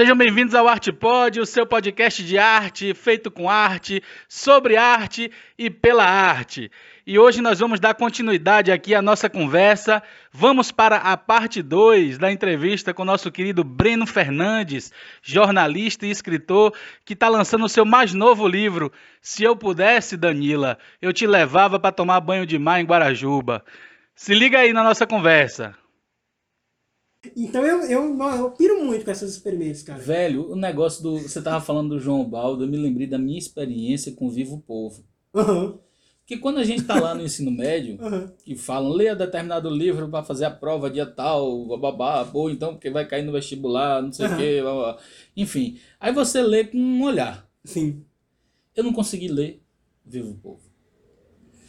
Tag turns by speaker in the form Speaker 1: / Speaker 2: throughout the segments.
Speaker 1: Sejam bem-vindos ao ArtePod, o seu podcast de arte, feito com arte, sobre arte e pela arte. E hoje nós vamos dar continuidade aqui à nossa conversa. Vamos para a parte 2 da entrevista com o nosso querido Breno Fernandes, jornalista e escritor, que está lançando o seu mais novo livro, Se Eu Pudesse, Danila, eu te levava para tomar banho de mar em Guarajuba. Se liga aí na nossa conversa.
Speaker 2: Então eu piro muito com esses experimentos, cara.
Speaker 3: Velho, o negócio do... Você tava falando do João Baldo, eu me lembrei da minha experiência com o Vivo Povo.
Speaker 2: Uhum.
Speaker 3: Porque quando a gente tá lá no ensino médio, que falam, leia determinado livro para fazer a prova dia tal, bababá, ou então porque vai cair no vestibular, não sei o quê, babá. Enfim. Aí você lê com um olhar.
Speaker 2: Sim.
Speaker 3: Eu não consegui ler Vivo Povo.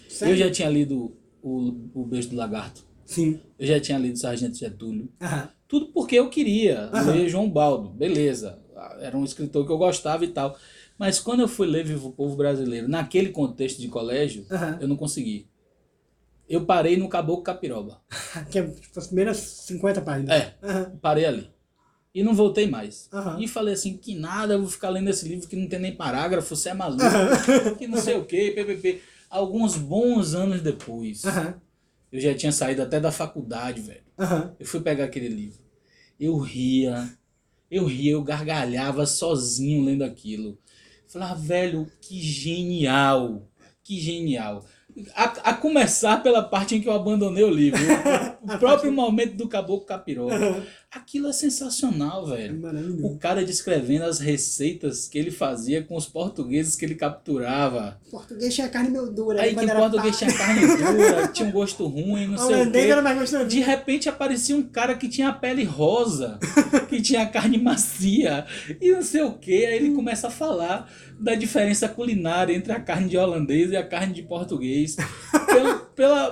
Speaker 2: Sério?
Speaker 3: Eu já tinha lido o Beijo do Lagarto.
Speaker 2: Sim.
Speaker 3: Eu já tinha lido Sargento Getúlio.
Speaker 2: Aham.
Speaker 3: Tudo porque eu queria ler João Baldo. Beleza. Era um escritor que eu gostava e tal. Mas quando eu fui ler Vivo o Povo Brasileiro, naquele contexto de colégio, eu não consegui. Eu parei no Caboclo Capiroba.
Speaker 2: Que é tipo, as primeiras 50 páginas.
Speaker 3: Parei ali. E não voltei mais.
Speaker 2: Aham.
Speaker 3: E falei assim, que nada, eu vou ficar lendo esse livro que não tem nem parágrafo, você é maluco, que não sei o que, ppp. Alguns bons anos depois, eu já tinha saído até da faculdade, velho. Eu fui pegar aquele livro. Eu ria, eu gargalhava sozinho lendo aquilo. Falava, velho, que genial, que genial. A começar pela parte em que eu abandonei o livro. O próprio momento do Caboclo Capiroba. Aquilo é sensacional, velho.
Speaker 2: Maravilhoso.
Speaker 3: O cara descrevendo as receitas que ele fazia com os portugueses que ele capturava.
Speaker 2: O português tinha carne meio dura.
Speaker 3: Aí que o português tinha carne dura, tinha um gosto ruim, não sei o quê.
Speaker 2: Era mais gostoso.
Speaker 3: De repente aparecia um cara que tinha a pele rosa, que tinha a carne macia e não sei o quê. Aí ele começa a falar da diferença culinária entre a carne de holandês e a carne de português.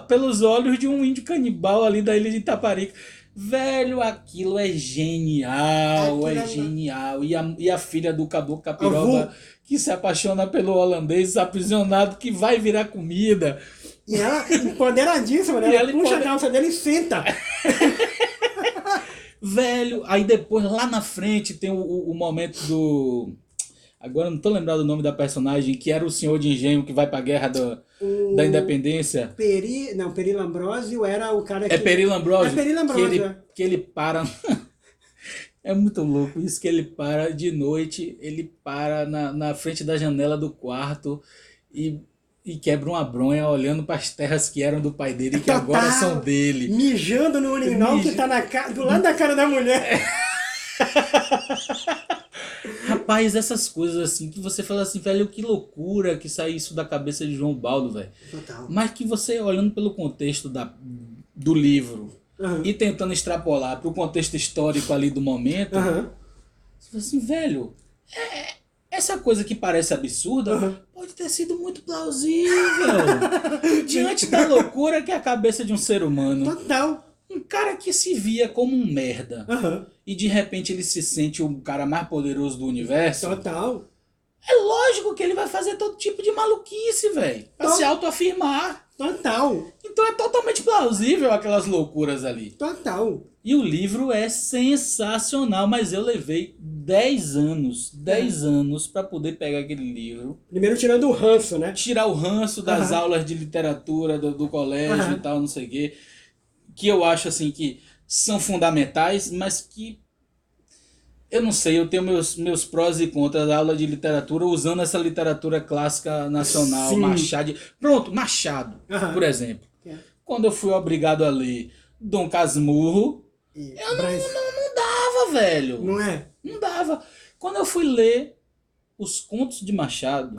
Speaker 3: Pelos olhos de um índio canibal ali da ilha de Itaparica. Velho, aquilo é genial, é genial. E a filha do Caboclo Capiroba, que se apaixona pelo holandês aprisionado, que vai virar comida.
Speaker 2: E ela empoderadíssima, né? Ela puxa a calça dele e senta.
Speaker 3: Velho, aí depois lá na frente tem o momento do... Agora eu não tô lembrado do nome da personagem, que era o senhor de engenho que vai pra guerra da independência.
Speaker 2: Peri Lambrosio era o cara que...
Speaker 3: É Peri Lambrosio?
Speaker 2: É Peri Lambrosio.
Speaker 3: Que ele para... É muito louco isso, que ele para de noite, ele para na frente da janela do quarto e quebra uma bronha olhando para as terras que eram do pai dele e que agora são dele.
Speaker 2: Mijando no urinol que tá do lado da cara da mulher.
Speaker 3: Rapaz, essas coisas assim, que você fala assim, velho, que loucura que sai isso da cabeça de João Baldo, velho.
Speaker 2: Total.
Speaker 3: Mas que você, olhando pelo contexto do livro e tentando extrapolar para o contexto histórico ali do momento, você fala assim, velho, essa coisa que parece absurda pode ter sido muito plausível diante da loucura que é a cabeça de um ser humano.
Speaker 2: Total.
Speaker 3: Um cara que se via como um merda e de repente ele se sente o cara mais poderoso do universo.
Speaker 2: Total.
Speaker 3: É lógico que ele vai fazer todo tipo de maluquice, velho. Pra se autoafirmar.
Speaker 2: Total.
Speaker 3: Então é totalmente plausível aquelas loucuras ali.
Speaker 2: Total.
Speaker 3: E o livro é sensacional, mas eu levei 10 anos pra poder pegar aquele livro.
Speaker 2: Primeiro tirando o ranço, né?
Speaker 3: Tirar o ranço das aulas de literatura do colégio e tal, não sei o quê. Que eu acho assim que são fundamentais, mas que eu não sei, eu tenho meus prós e contras da aula de literatura usando essa literatura clássica nacional.
Speaker 2: Sim.
Speaker 3: Machado, por exemplo. Quando eu fui obrigado a ler Dom Casmurro, eu não dava, velho.
Speaker 2: Não é?
Speaker 3: Não dava. Quando eu fui ler os contos de Machado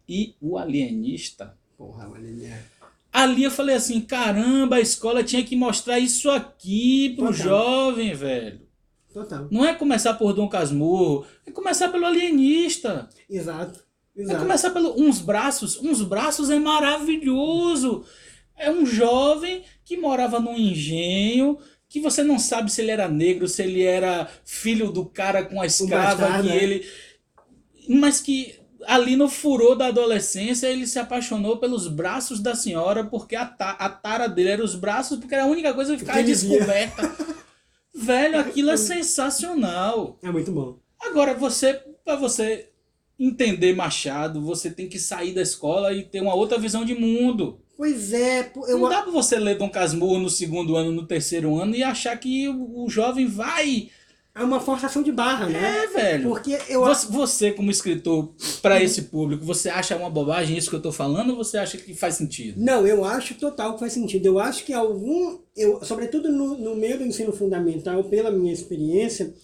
Speaker 3: e O Alienista,
Speaker 2: Porra, o alienista.
Speaker 3: ali eu falei assim, caramba, a escola tinha que mostrar isso aqui pro jovem, velho.
Speaker 2: Total.
Speaker 3: Não é começar por Dom Casmurro, é começar pelo Alienista.
Speaker 2: Exato.
Speaker 3: É começar pelo Uns Braços é maravilhoso. É um jovem que morava num engenho, que você não sabe se ele era negro, se ele era filho do cara com a escrava, mas que ali no furor da adolescência ele se apaixonou pelos braços da senhora, porque a tara dele era os braços, porque era a única coisa que ficava descoberta. Velho, aquilo é sensacional.
Speaker 2: É muito bom.
Speaker 3: Agora, para você entender Machado, você tem que sair da escola e ter uma outra visão de mundo.
Speaker 2: Pois é,
Speaker 3: Não dá pra você ler Dom Casmurro no segundo ano, no terceiro ano e achar que o jovem vai...
Speaker 2: é uma forçação de barra, né?
Speaker 3: É, velho.
Speaker 2: Porque eu
Speaker 3: Você como escritor, para esse público, você acha uma bobagem isso que eu tô falando ou você acha que faz sentido?
Speaker 2: Não, eu acho total que faz sentido. Eu acho que sobretudo no meio do ensino fundamental, pela minha experiência,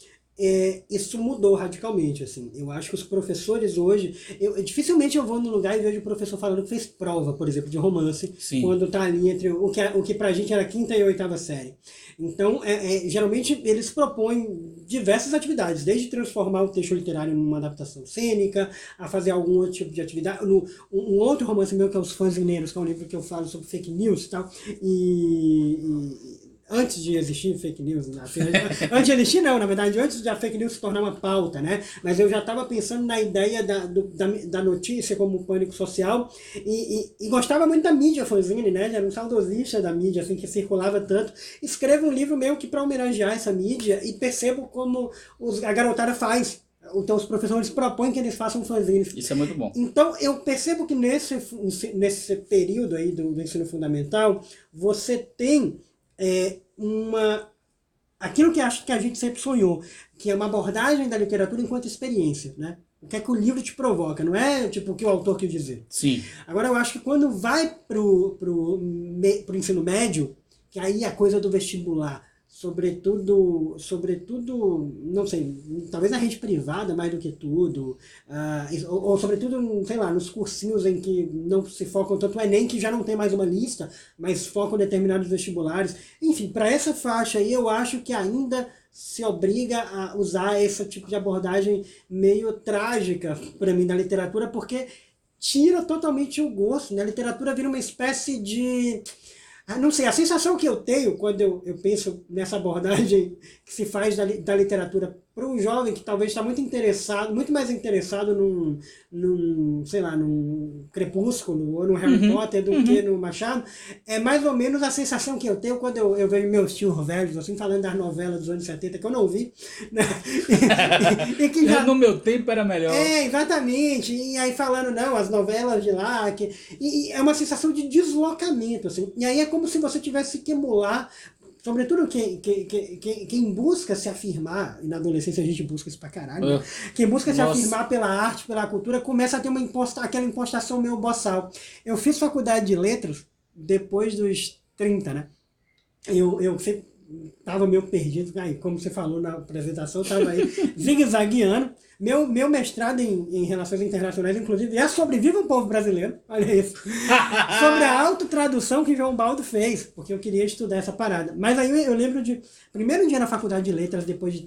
Speaker 2: isso mudou radicalmente, assim. Eu acho que os professores hoje... dificilmente eu vou num lugar e vejo o professor falando que fez prova, por exemplo, de romance,
Speaker 3: Sim.
Speaker 2: quando tá ali entre o que pra gente era a 5ª e 8ª série. Então, geralmente, eles propõem diversas atividades, desde transformar o texto literário numa adaptação cênica, a fazer algum outro tipo de atividade. Um outro romance meu, que é Os Fanzineiros, que é um livro que eu falo sobre fake news e tal, antes de existir fake news, né? Antes de existir não, na verdade, antes de a fake news se tornar uma pauta, né? Mas eu já estava pensando na ideia da notícia como pânico social e gostava muito da mídia fanzine, né? Já era um saudosista da mídia, assim, que circulava tanto. Escrevo um livro meio que para homenagear essa mídia e percebo como a garotada faz. Então os professores propõem que eles façam fanzines.
Speaker 3: Isso é muito bom.
Speaker 2: Então eu percebo que nesse período aí do ensino fundamental, você tem... aquilo que acho que a gente sempre sonhou, que é uma abordagem da literatura enquanto experiência, né? O que é que o livro te provoca, não é tipo o que o autor quis dizer.
Speaker 3: Sim.
Speaker 2: Agora eu acho que quando vai pro ensino médio, que aí a coisa do vestibular, sobretudo, não sei, talvez na rede privada mais do que tudo, ou sobretudo, sei lá, nos cursinhos em que não se focam tanto no Enem, que já não tem mais uma lista, mas focam determinados vestibulares. Enfim, para essa faixa aí, eu acho que ainda se obriga a usar esse tipo de abordagem meio trágica para mim da literatura, porque tira totalmente o gosto, né? A literatura vira uma espécie de... não sei, a sensação que eu tenho quando eu penso nessa abordagem que se faz da literatura para um jovem que talvez está muito mais interessado sei lá, num Crepúsculo ou no Harry Potter do que no Machado, é mais ou menos a sensação que eu tenho quando eu vejo meus tios velhos, assim, falando das novelas dos anos 70, que eu não vi, né? e que já...
Speaker 3: No meu tempo era melhor.
Speaker 2: Exatamente. E aí falando, não, as novelas de lá, e é uma sensação de deslocamento, assim. E aí é como se você tivesse que emular, sobretudo quem busca se afirmar, e na adolescência a gente busca isso pra caralho, né? Quem busca se afirmar pela arte, pela cultura, começa a ter aquela impostação meio boçal. Eu fiz faculdade de letras depois dos 30, né? Eu sempre tava meio perdido, aí, como você falou na apresentação, tava aí zigue-zagueando. Meu mestrado em Relações Internacionais, inclusive, é sobre Viva o Povo Brasileiro, olha isso. Sobre a autotradução que João Baldo fez, porque eu queria estudar essa parada. Mas aí eu lembro de... Primeiro dia na faculdade de letras, depois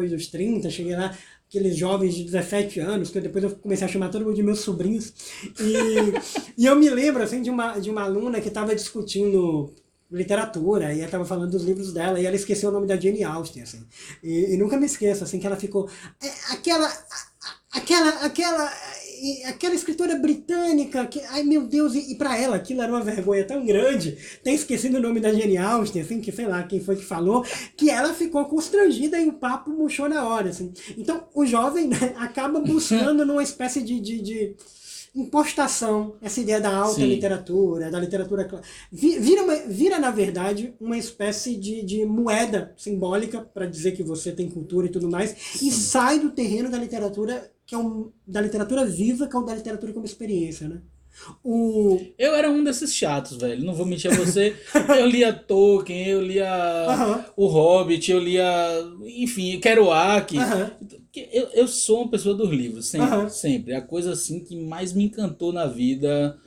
Speaker 2: dos 30, cheguei lá, aqueles jovens de 17 anos, que depois eu comecei a chamar todo mundo de meus sobrinhos. E eu me lembro, assim, de uma aluna que estava discutindo literatura, e ela estava falando dos livros dela, e ela esqueceu o nome da Jane Austen, assim. E nunca me esqueço, assim, que ela ficou... Aquela escritora britânica, ai meu Deus, e pra ela aquilo era uma vergonha tão grande, ter esquecido o nome da Jane Austen, assim, que sei lá quem foi que falou, que ela ficou constrangida e o papo murchou na hora, assim. Então o jovem, né, acaba buscando numa espécie de impostação, essa ideia da alta literatura, da literatura vira na verdade uma espécie de moeda simbólica para dizer que você tem cultura e tudo mais, e sai do terreno da literatura, que é da literatura viva, que é o da literatura como experiência, né?
Speaker 3: Eu era um desses chatos, velho. Não vou mentir a você. Eu lia Tolkien, eu lia O Hobbit, eu lia... Enfim, Kerouac. Eu sou uma pessoa dos livros, sempre, sempre. A coisa assim que mais me encantou na vida,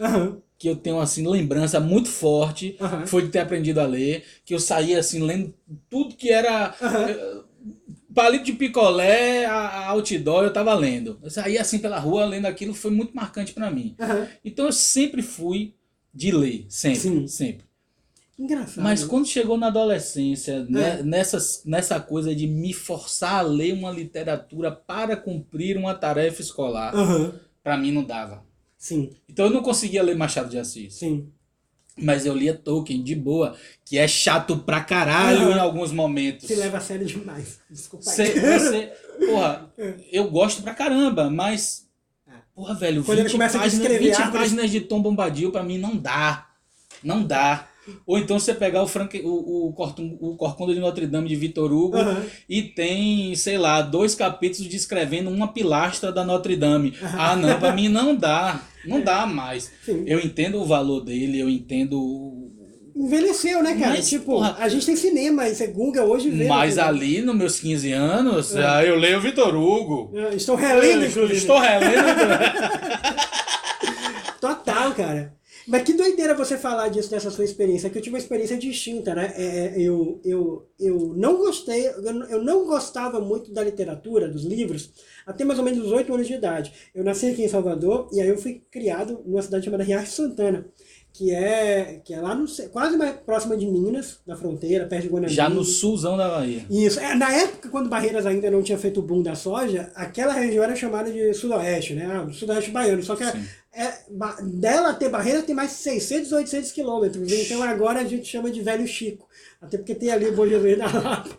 Speaker 3: que eu tenho assim lembrança muito forte, foi de ter aprendido a ler, que eu saía assim lendo tudo que era... Palito de picolé, a outdoor, eu tava lendo. Eu saía assim pela rua lendo aquilo, foi muito marcante pra mim. Então eu sempre fui de ler, sempre, sempre.
Speaker 2: Engraçado.
Speaker 3: Mas quando chegou na adolescência, né, nessa coisa de me forçar a ler uma literatura para cumprir uma tarefa escolar, pra mim não dava.
Speaker 2: Sim.
Speaker 3: Então eu não conseguia ler Machado de Assis.
Speaker 2: Sim.
Speaker 3: Mas eu lia Tolkien de boa, que é chato pra caralho em alguns momentos.
Speaker 2: Se leva a sério demais. Desculpa aí.
Speaker 3: Porra, eu gosto pra caramba, mas... Porra, velho,
Speaker 2: quando
Speaker 3: 20 páginas de Tom Bombadil pra mim não dá. Não dá. Ou então você pegar o Corcunda de Notre Dame de Victor Hugo e tem, sei lá, 2 capítulos descrevendo uma pilastra da Notre Dame. Ah, não, pra mim não dá. Não dá mais.
Speaker 2: Sim.
Speaker 3: Eu entendo o valor dele, eu entendo...
Speaker 2: Envelheceu, né, cara?
Speaker 3: Mas,
Speaker 2: tipo,
Speaker 3: porra,
Speaker 2: a gente tem cinema, isso é Google hoje vê.
Speaker 3: Mas ali, nos meus 15 anos, eu leio Victor Hugo.
Speaker 2: Estou relendo, inclusive.
Speaker 3: Estou relendo.
Speaker 2: Total, cara. Mas que doideira você falar disso, dessa sua experiência, que eu tive uma experiência distinta, né? Eu não gostei, eu não gostava muito da literatura, dos livros, até mais ou menos os 8 anos de idade. Eu nasci aqui em Salvador, e aí eu fui criado numa cidade chamada Riacho Santana, que é lá no, quase mais próxima de Minas, na fronteira, perto de Guanabara.
Speaker 3: Já no sulzão da Bahia.
Speaker 2: Isso. Na época, quando Barreiras ainda não tinha feito o boom da soja, aquela região era chamada de Sudoeste, né? Sudoeste baiano. Só que dela até Barreiras tem mais 600, 800 quilômetros. Então agora a gente chama de Velho Chico. Até porque tem ali o Bom Jesus da Lapa.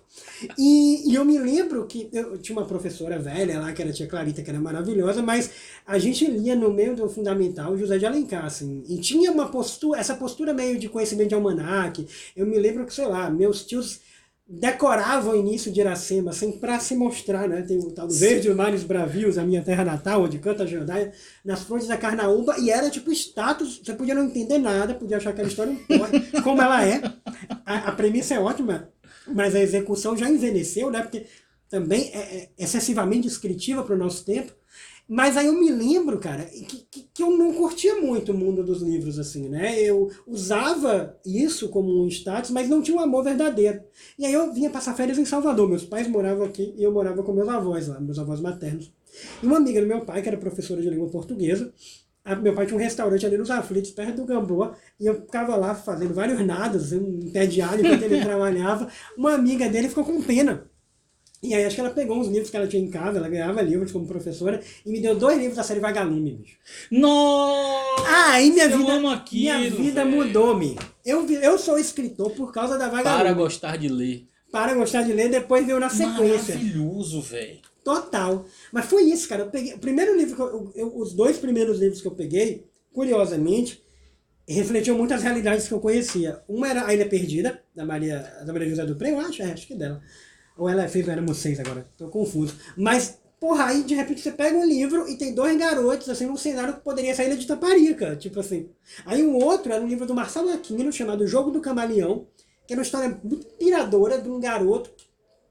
Speaker 2: E eu me lembro que eu tinha uma professora velha lá, que era a tia Clarita, que era maravilhosa, mas a gente lia no meio do fundamental José de Alencar, assim, e tinha uma postura, essa postura meio de conhecimento de almanaque. Eu me lembro que, sei lá, meus tios decoravam o início de Iracema, assim, para se mostrar, né? Tem o tal do Verde Mares Bravios, a minha terra natal, onde canta a Jandaia, nas fontes da Carnaúba, e era tipo status, você podia não entender nada, podia achar aquela história como ela é. A premissa é ótima, mas a execução já envelheceu, né? Porque também é excessivamente descritiva para o nosso tempo. Mas aí eu me lembro, cara, que eu não curtia muito o mundo dos livros, assim, né? Eu usava isso como um status, mas não tinha um amor verdadeiro. E aí eu vinha passar férias em Salvador. Meus pais moravam aqui e eu morava com meus avós lá, meus avós maternos. E uma amiga do meu pai, que era professora de língua portuguesa, meu pai tinha um restaurante ali nos Aflitos, perto do Gamboa, e eu ficava lá fazendo vários nados, um pé de alho enquanto ele trabalhava. Uma amiga dele ficou com pena. E aí acho que ela pegou uns livros que ela tinha em casa, ela ganhava livros como professora, e me deu 2 livros da série Vagalume, bicho.
Speaker 3: Nossa!
Speaker 2: Aí minha vida mudou-me. Eu sou escritor por causa da Vagalume.
Speaker 3: Para gostar de ler.
Speaker 2: Para gostar de ler, depois veio na sequência.
Speaker 3: Maravilhoso, velho.
Speaker 2: Total. Mas foi isso, cara. Eu peguei, o primeiro livro os 2 primeiros livros que eu peguei, curiosamente, refletiam muito as realidades que eu conhecia. Uma era A Ilha Perdida, da Maria José Dupré, eu acho que é dela. Ou ela fez o Éramos 6 agora, tô confuso. Mas, porra, aí de repente você pega um livro e tem 2 garotos, assim, num cenário que poderia sair de Taparica, tipo assim. Aí o outro era um livro do Marcelo Aquino, chamado O Jogo do Camaleão, que era uma história muito piradora de um garoto que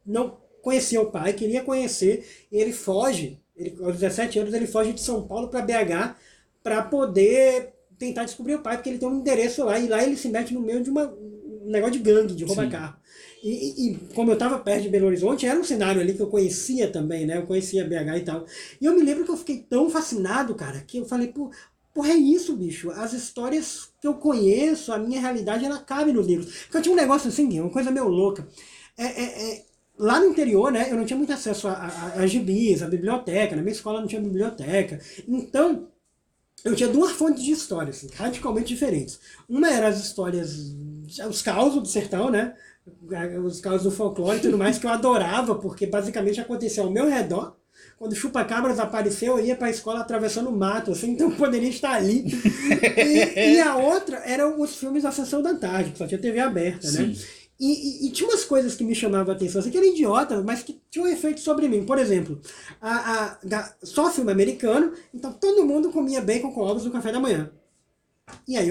Speaker 2: não conhecia o pai, queria conhecer, e ele foge, aos 17 anos ele foge de São Paulo para BH para poder tentar descobrir o pai, porque ele tem um endereço lá, e lá ele se mete no meio de um negócio de gangue, de roubar carro. E como eu estava perto de Belo Horizonte, era um cenário ali que eu conhecia também, né? Eu conhecia BH e tal. E eu me lembro que eu fiquei tão fascinado, cara, que eu falei, porra, é isso, bicho. As histórias que eu conheço, a minha realidade, ela cabe nos livros. Porque eu tinha um negócio assim, uma coisa meio louca. Lá no interior, né, eu não tinha muito acesso a gibis, a biblioteca. Na minha escola não tinha biblioteca. Então, eu tinha 2 fontes de histórias, assim, radicalmente diferentes. Uma era as histórias, os causos do sertão, né? Os causos do folclore e tudo mais, que eu adorava, porque basicamente acontecia ao meu redor. Quando o Chupa-Cabras apareceu, eu ia para a escola atravessando o mato, assim, então eu poderia estar ali. E a outra eram os filmes da Sessão da Tarde, que só tinha TV aberta, né? E tinha umas coisas que me chamavam a atenção, assim, que eram idiotas, mas que tinham um efeito sobre mim. Por exemplo, só filme americano, então todo mundo comia bacon com ovos no café da manhã. E aí,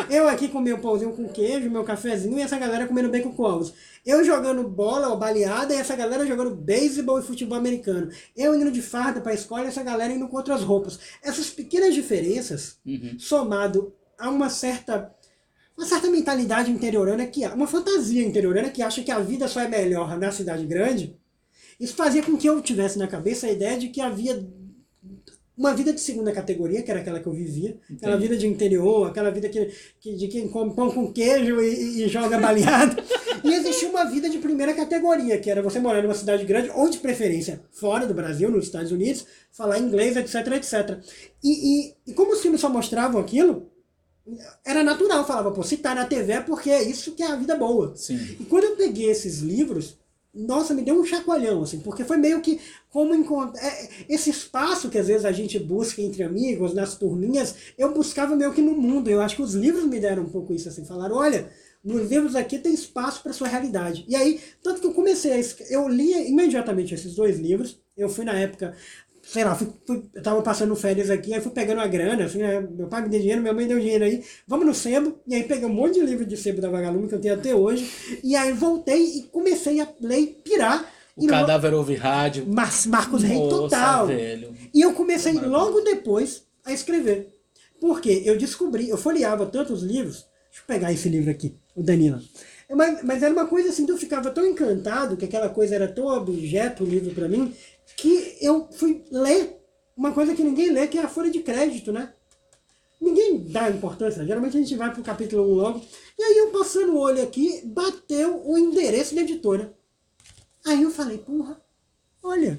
Speaker 2: eu aqui com meu pãozinho com queijo, meu cafezinho, e essa galera comendo bacon com ovos. Eu jogando bola ou baleada, e essa galera jogando beisebol e futebol americano. Eu indo de farda pra escola, e essa galera indo com outras roupas. Essas pequenas diferenças, somado a uma certa mentalidade interiorana, uma fantasia interiorana que acha que a vida só é melhor na cidade grande, isso fazia com que eu tivesse na cabeça a ideia de que havia uma vida de segunda categoria, que era aquela que eu vivia, aquela vida de interior, aquela vida de quem come pão com queijo e joga baleado. E existia uma vida de primeira categoria, que era você morar numa cidade grande, ou de preferência fora do Brasil, nos Estados Unidos, falar inglês, etc, etc. E como os filmes só mostravam aquilo, era natural, falava, pô, se tá na TV é porque é isso que é a vida boa.
Speaker 3: Sim.
Speaker 2: E quando eu peguei esses livros, nossa, me deu um chacoalhão, assim, porque foi meio que como encontrar esse espaço que às vezes a gente busca entre amigos, nas turminhas, eu buscava meio que no mundo. Eu acho que os livros me deram um pouco isso, assim, falaram, olha, nos livros aqui tem espaço para sua realidade. E aí, tanto que eu comecei eu lia imediatamente esses 2 livros, eu fui na época, sei lá, eu tava passando férias aqui, aí fui pegando a grana, assim, né? Meu pai me deu dinheiro, minha mãe deu dinheiro aí, vamos no sebo, e aí peguei um monte de livro de sebo da Vagalume que eu tenho até hoje, e aí voltei e comecei a ler e pirar.
Speaker 3: O Cadáver Ouve Rádio.
Speaker 2: Marcos Rey total.
Speaker 3: Velho.
Speaker 2: E eu comecei logo depois a escrever. Porque eu descobri, eu folheava tantos livros, deixa eu pegar esse livro aqui, o Danila. Mas era uma coisa assim, eu ficava tão encantado, que aquela coisa era tão objeto, o livro pra mim, que eu fui ler uma coisa que ninguém lê, que é a folha de crédito, né? Ninguém dá importância, geralmente a gente vai pro capítulo 1 logo. E aí eu passando o olho aqui, bateu o endereço da editora. Aí eu falei, porra, olha,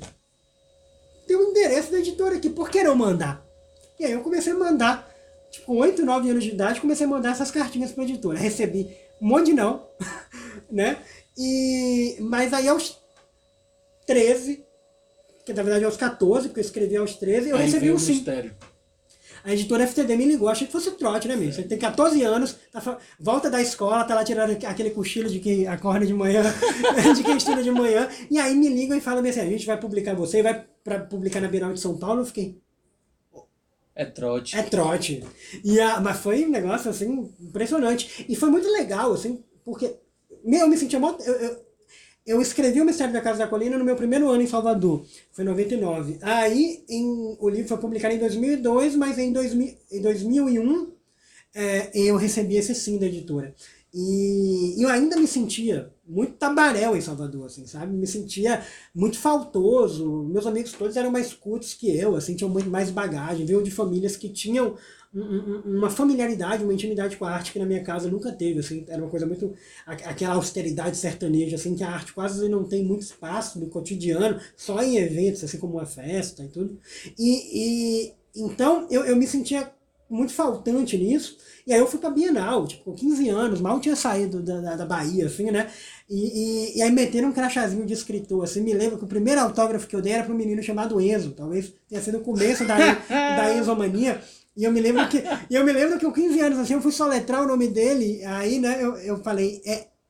Speaker 2: tem um endereço da editora aqui, por que não mandar? E aí eu comecei a mandar, tipo, com 8, 9 anos de idade, comecei a mandar essas cartinhas pra editora. Recebi um monte de não, né? Mas aí aos 13, que na verdade aos 14, porque eu escrevi aos 13, eu
Speaker 3: Aí
Speaker 2: recebi
Speaker 3: veio
Speaker 2: um
Speaker 3: o
Speaker 2: sim.
Speaker 3: mistério.
Speaker 2: A editora FTD me ligou, achei que fosse trote, né, meu? Você tem 14 anos, volta da escola, tá lá tirando aquele cochilo de quem acorda de manhã, de quem estuda de manhã, e aí me ligam e falam assim, a gente vai publicar você, vai publicar na Bienal de São Paulo. Eu fiquei...
Speaker 3: É trote.
Speaker 2: É trote. Mas foi um negócio, assim, impressionante. E foi muito legal, assim, porque eu me sentia... Eu escrevi o Mistério da Casa da Colina no meu primeiro ano em Salvador, foi em 99. Aí o livro foi publicado em 2002, mas em 2001 eu recebi esse sim da editora. E eu ainda me sentia muito tabaréu em Salvador, assim, sabe? Me sentia muito faltoso. Meus amigos todos eram mais cultos que eu, assim, tinham muito mais bagagem. Veio de famílias que tinham uma familiaridade, uma intimidade com a arte que na minha casa nunca teve, assim, era uma coisa muito, aquela austeridade sertaneja, assim, que a arte quase não tem muito espaço no cotidiano, só em eventos, assim, como uma festa e tudo. Então, eu me sentia muito faltante nisso, e aí eu fui pra Bienal, tipo, com 15 anos, mal tinha saído da Bahia, assim, né, e aí meteram um crachazinho de escritor, assim, me lembro que o primeiro autógrafo que eu dei era para um menino chamado Enzo, talvez tenha sido o começo da Enzomania. E eu me lembro que com 15 anos, assim, eu fui soletrar o nome dele, aí, né, eu falei,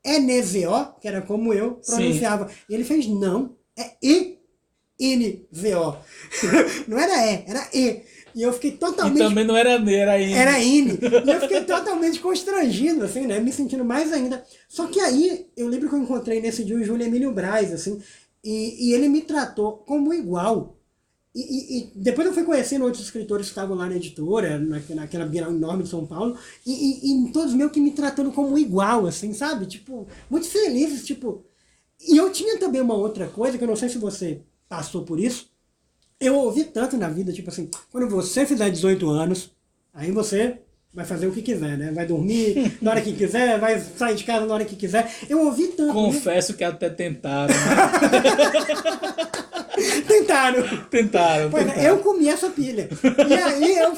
Speaker 2: N-Z-O, que era como eu pronunciava. Sim. E ele fez, não, é I-N-V-O. Não era E, era E. E eu fiquei totalmente...
Speaker 3: E também não era N, era I.
Speaker 2: Era I-N. E eu fiquei totalmente constrangido, assim, né, me sentindo mais ainda. Só que aí, eu lembro que eu encontrei nesse dia o Júlio Emílio Braz, assim, e ele me tratou como igual. E depois eu fui conhecendo outros escritores que estavam lá na editora, naquela Bienal enorme de São Paulo, e todos meio que me tratando como igual, assim, sabe? Tipo, muito felizes, tipo... E eu tinha também uma outra coisa, que eu não sei se você passou por isso, eu ouvi tanto na vida, tipo assim, quando você fizer 18 anos, aí você vai fazer o que quiser, né? Vai dormir na hora que quiser, vai sair de casa na hora que quiser. Eu ouvi tanto...
Speaker 3: Confesso que até tentaram.
Speaker 2: Tentaram. Pois é, eu comi essa pilha. E aí eu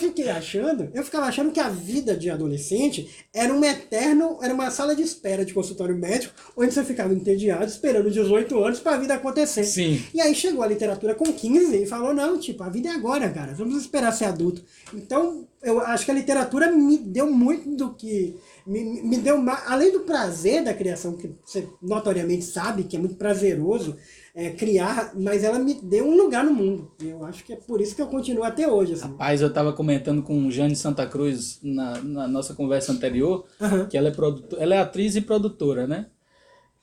Speaker 2: ficava achando que a vida de adolescente era uma sala de espera de consultório médico, onde você ficava entediado, esperando 18 anos pra vida acontecer.
Speaker 3: Sim.
Speaker 2: E aí chegou a literatura com 15 e falou, não, tipo, a vida é agora, cara, vamos esperar ser adulto. Então, eu acho que a literatura me deu muito do que... Me deu, além do prazer da criação, que você notoriamente sabe que é muito prazeroso criar, mas ela me deu um lugar no mundo. E eu acho que é por isso que eu continuo até hoje. Assim.
Speaker 3: Rapaz, eu estava comentando com Jane Santa Cruz na nossa conversa anterior, que ela é atriz e produtora, né?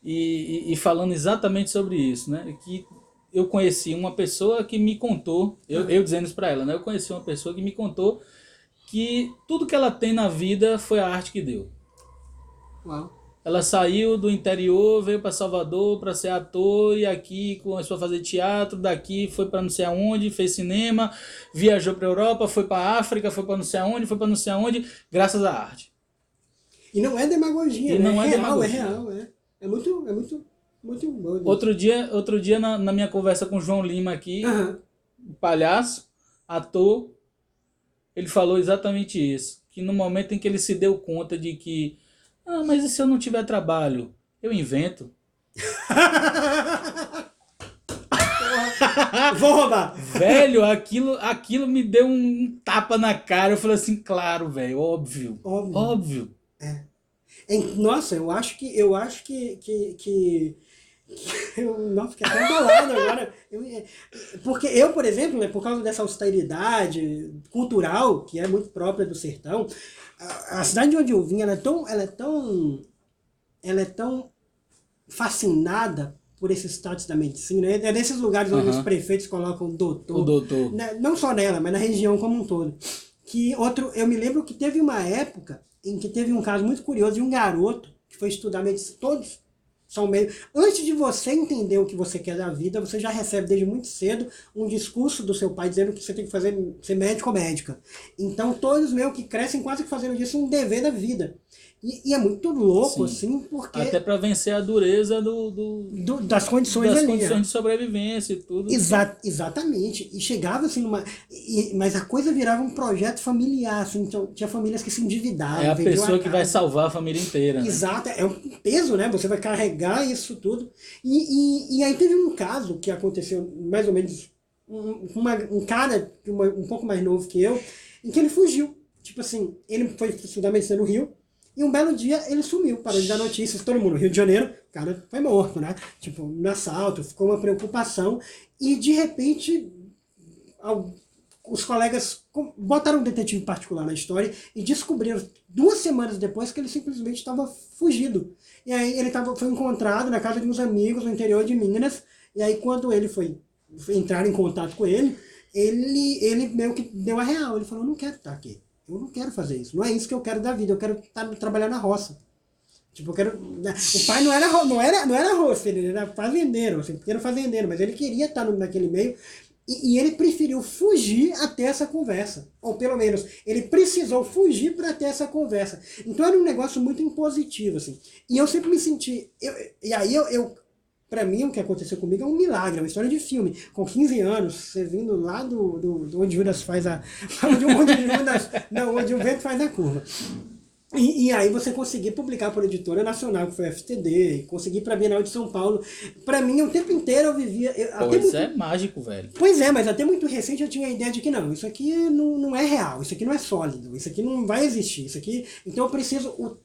Speaker 3: E falando exatamente sobre isso, né? Que eu conheci uma pessoa que me contou, eu dizendo isso para ela, né? Eu conheci uma pessoa que me contou que tudo que ela tem na vida foi a arte que deu.
Speaker 2: Uau.
Speaker 3: Ela saiu do interior, veio para Salvador para ser ator e aqui começou a fazer teatro, daqui foi para não sei aonde, fez cinema, viajou para Europa, foi para África, foi para não sei aonde, graças à arte.
Speaker 2: E não é demagogia,
Speaker 3: e
Speaker 2: né?
Speaker 3: Não é
Speaker 2: real, demagogia. É real, é muito bom.
Speaker 3: Outro dia na minha conversa com o João Lima aqui, palhaço, ator, ele falou exatamente isso, que no momento em que ele se deu conta de que, mas e se eu não tiver trabalho? Eu invento.
Speaker 2: Vou roubar.
Speaker 3: Velho, aquilo me deu um tapa na cara. Eu falei assim, claro, velho, óbvio.
Speaker 2: Nossa, eu acho que nossa, fiquei até embolado agora. Porque eu, por exemplo, né, por causa dessa austeridade cultural, que é muito própria do sertão, a cidade de onde eu vim, ela é tão fascinada por esse status da medicina. É desses lugares onde os prefeitos colocam doutor.
Speaker 3: O doutor.
Speaker 2: Não só nela, mas na região como um todo. Eu me lembro que teve uma época em que teve um caso muito curioso de um garoto que foi estudar medicina. Todos são meio... Antes de você entender o que você quer da vida, você já recebe desde muito cedo um discurso do seu pai dizendo que você tem que ser médico ou médica. Então todos meio que crescem quase que fazendo disso um dever da vida. E é muito louco, sim, assim, porque...
Speaker 3: Até para vencer a dureza
Speaker 2: das condições
Speaker 3: das
Speaker 2: ali,
Speaker 3: condições de sobrevivência e tudo.
Speaker 2: Exatamente. E chegava assim mas a coisa virava um projeto familiar, assim, então tinha famílias que se endividavam.
Speaker 3: É a pessoa que vai salvar a família inteira.
Speaker 2: Exato, é um peso, né? Você vai carregar isso tudo. E aí teve um caso que aconteceu, mais ou menos, um cara um pouco mais novo que eu, em que ele fugiu. Tipo assim, ele foi estudar medicina no Rio, e um belo dia ele sumiu, parou de dar notícias, todo mundo, Rio de Janeiro, o cara foi morto, né? Tipo, no assalto, ficou uma preocupação, e de repente os colegas botaram um detetive particular na história e descobriram 2 semanas depois que ele simplesmente estava fugido. E aí ele foi encontrado na casa de uns amigos no interior de Minas, e aí quando ele foi entrar em contato com ele meio que deu a real, ele falou, não quero estar aqui. Eu não quero fazer isso. Não é isso que eu quero da vida. Eu quero trabalhar na roça. Tipo, eu quero... O pai não era roça, ele era fazendeiro. Assim, porque era fazendeiro, mas ele queria estar naquele meio. E ele preferiu fugir até essa conversa. Ou pelo menos, ele precisou fugir para ter essa conversa. Então era um negócio muito impositivo, assim. E eu sempre me senti... Pra mim, o que aconteceu comigo é um milagre, é uma história de filme. Com 15 anos, você vindo lá do onde Judas faz a... onde o vento faz a curva. E aí você conseguir publicar por editora nacional, que foi a FTD, conseguir para a Bienal de São Paulo. Para mim, o tempo inteiro eu vivia...
Speaker 3: Isso é mágico, velho.
Speaker 2: Pois é, mas até muito recente eu tinha a ideia de que não, isso aqui não é real, isso aqui não é sólido, isso aqui não vai existir, isso aqui... Então eu preciso...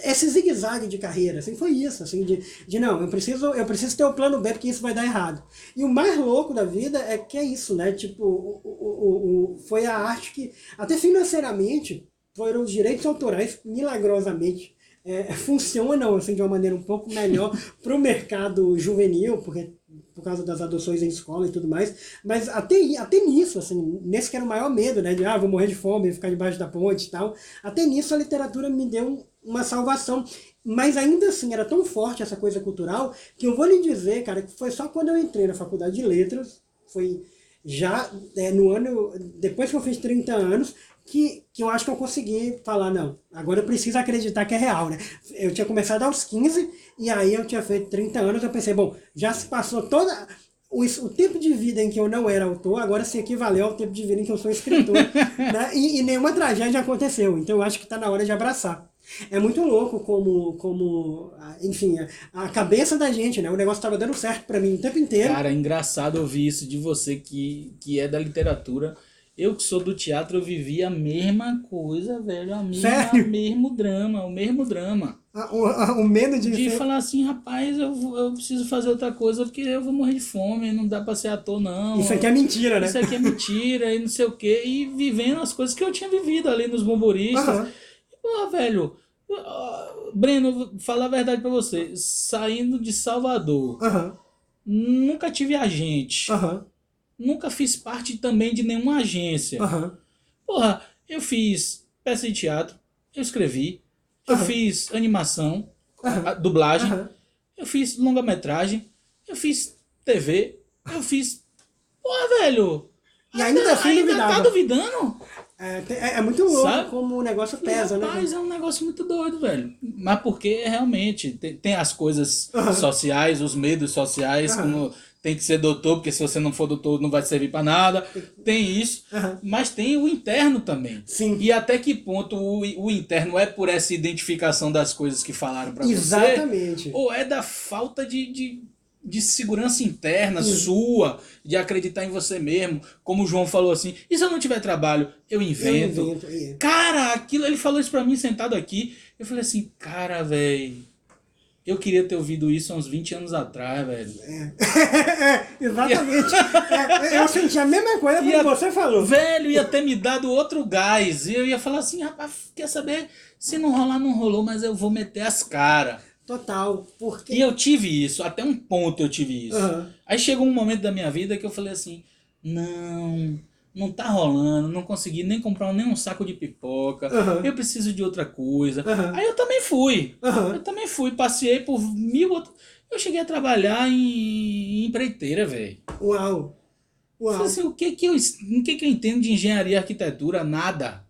Speaker 2: Esse zigue-zague de carreira, assim, foi isso, assim, não, eu preciso ter o plano B porque isso vai dar errado. E o mais louco da vida é que é isso, né, tipo, foi a arte que, até financeiramente, foram os direitos autorais, milagrosamente, funcionam, assim, de uma maneira um pouco melhor para o mercado juvenil, porque por causa das adoções em escola e tudo mais, mas até nisso, assim, nesse que era o maior medo, né, de, vou morrer de fome, ficar debaixo da ponte e tal, até nisso a literatura me deu uma salvação, mas ainda assim era tão forte essa coisa cultural, que eu vou lhe dizer, cara, que foi só quando eu entrei na faculdade de letras, foi já no ano, depois que eu fiz 30 anos, que eu acho que eu consegui falar, não, agora eu preciso acreditar que é real, né? Eu tinha começado aos 15, e aí eu tinha feito 30 anos, eu pensei, bom, já se passou o tempo de vida em que eu não era autor, agora se equivaleu ao tempo de vida em que eu sou escritor, né? E nenhuma tragédia aconteceu, então eu acho que está na hora de abraçar. É muito louco enfim, a cabeça da gente, né? O negócio estava dando certo para mim o tempo inteiro.
Speaker 3: Cara, é engraçado ouvir isso de você que é da literatura. Eu que sou do teatro, eu vivi a mesma coisa, velho. O mesmo drama.
Speaker 2: O medo
Speaker 3: de falar assim, rapaz, eu preciso fazer outra coisa porque eu vou morrer de fome, não dá pra ser ator, não.
Speaker 2: Isso aqui é mentira, né?
Speaker 3: Isso aqui é mentira e não sei o quê. E vivendo as coisas que eu tinha vivido ali nos Bomboristas. Pô, velho, Breno, vou falar a verdade pra você. Saindo de Salvador, nunca tive agente. Nunca fiz parte também de nenhuma agência. Porra, eu fiz peça de teatro, eu escrevi, eu fiz animação, dublagem, eu fiz longa-metragem, eu fiz TV, eu fiz... Porra, velho!
Speaker 2: E ainda assim
Speaker 3: tá duvidando?
Speaker 2: É muito louco, sabe? Como o negócio pesa, né?
Speaker 3: Mas é um negócio muito doido, velho. Mas porque realmente tem as coisas sociais, os medos sociais, como tem que ser doutor, porque se você não for doutor não vai servir pra nada. Tem isso, mas tem o interno também.
Speaker 2: Sim.
Speaker 3: E até que ponto o interno é por essa identificação das coisas que falaram pra
Speaker 2: Exatamente.
Speaker 3: você? Ou é da falta de segurança interna sua, de acreditar em você mesmo, como o João falou assim, e se eu não tiver trabalho, eu invento. Cara, aquilo, ele falou isso pra mim sentado aqui, eu falei assim, cara, velho, eu queria ter ouvido isso há uns 20 anos atrás, velho.
Speaker 2: Exatamente. Eu senti a mesma coisa que você falou.
Speaker 3: Velho, ia ter me dado outro gás, e eu ia falar assim, rapaz, quer saber, se não rolar, não rolou, mas eu vou meter as caras.
Speaker 2: Total, porque...
Speaker 3: E eu tive isso, até um ponto eu tive isso. Aí chegou um momento da minha vida que eu falei assim, não tá rolando, não consegui nem comprar nem um saco de pipoca, eu preciso de outra coisa. Aí eu também fui, passei por 1000 outros... Eu cheguei a trabalhar em empreiteira, velho.
Speaker 2: Uau.
Speaker 3: Falei assim, o que eu entendo de engenharia e arquitetura? Nada.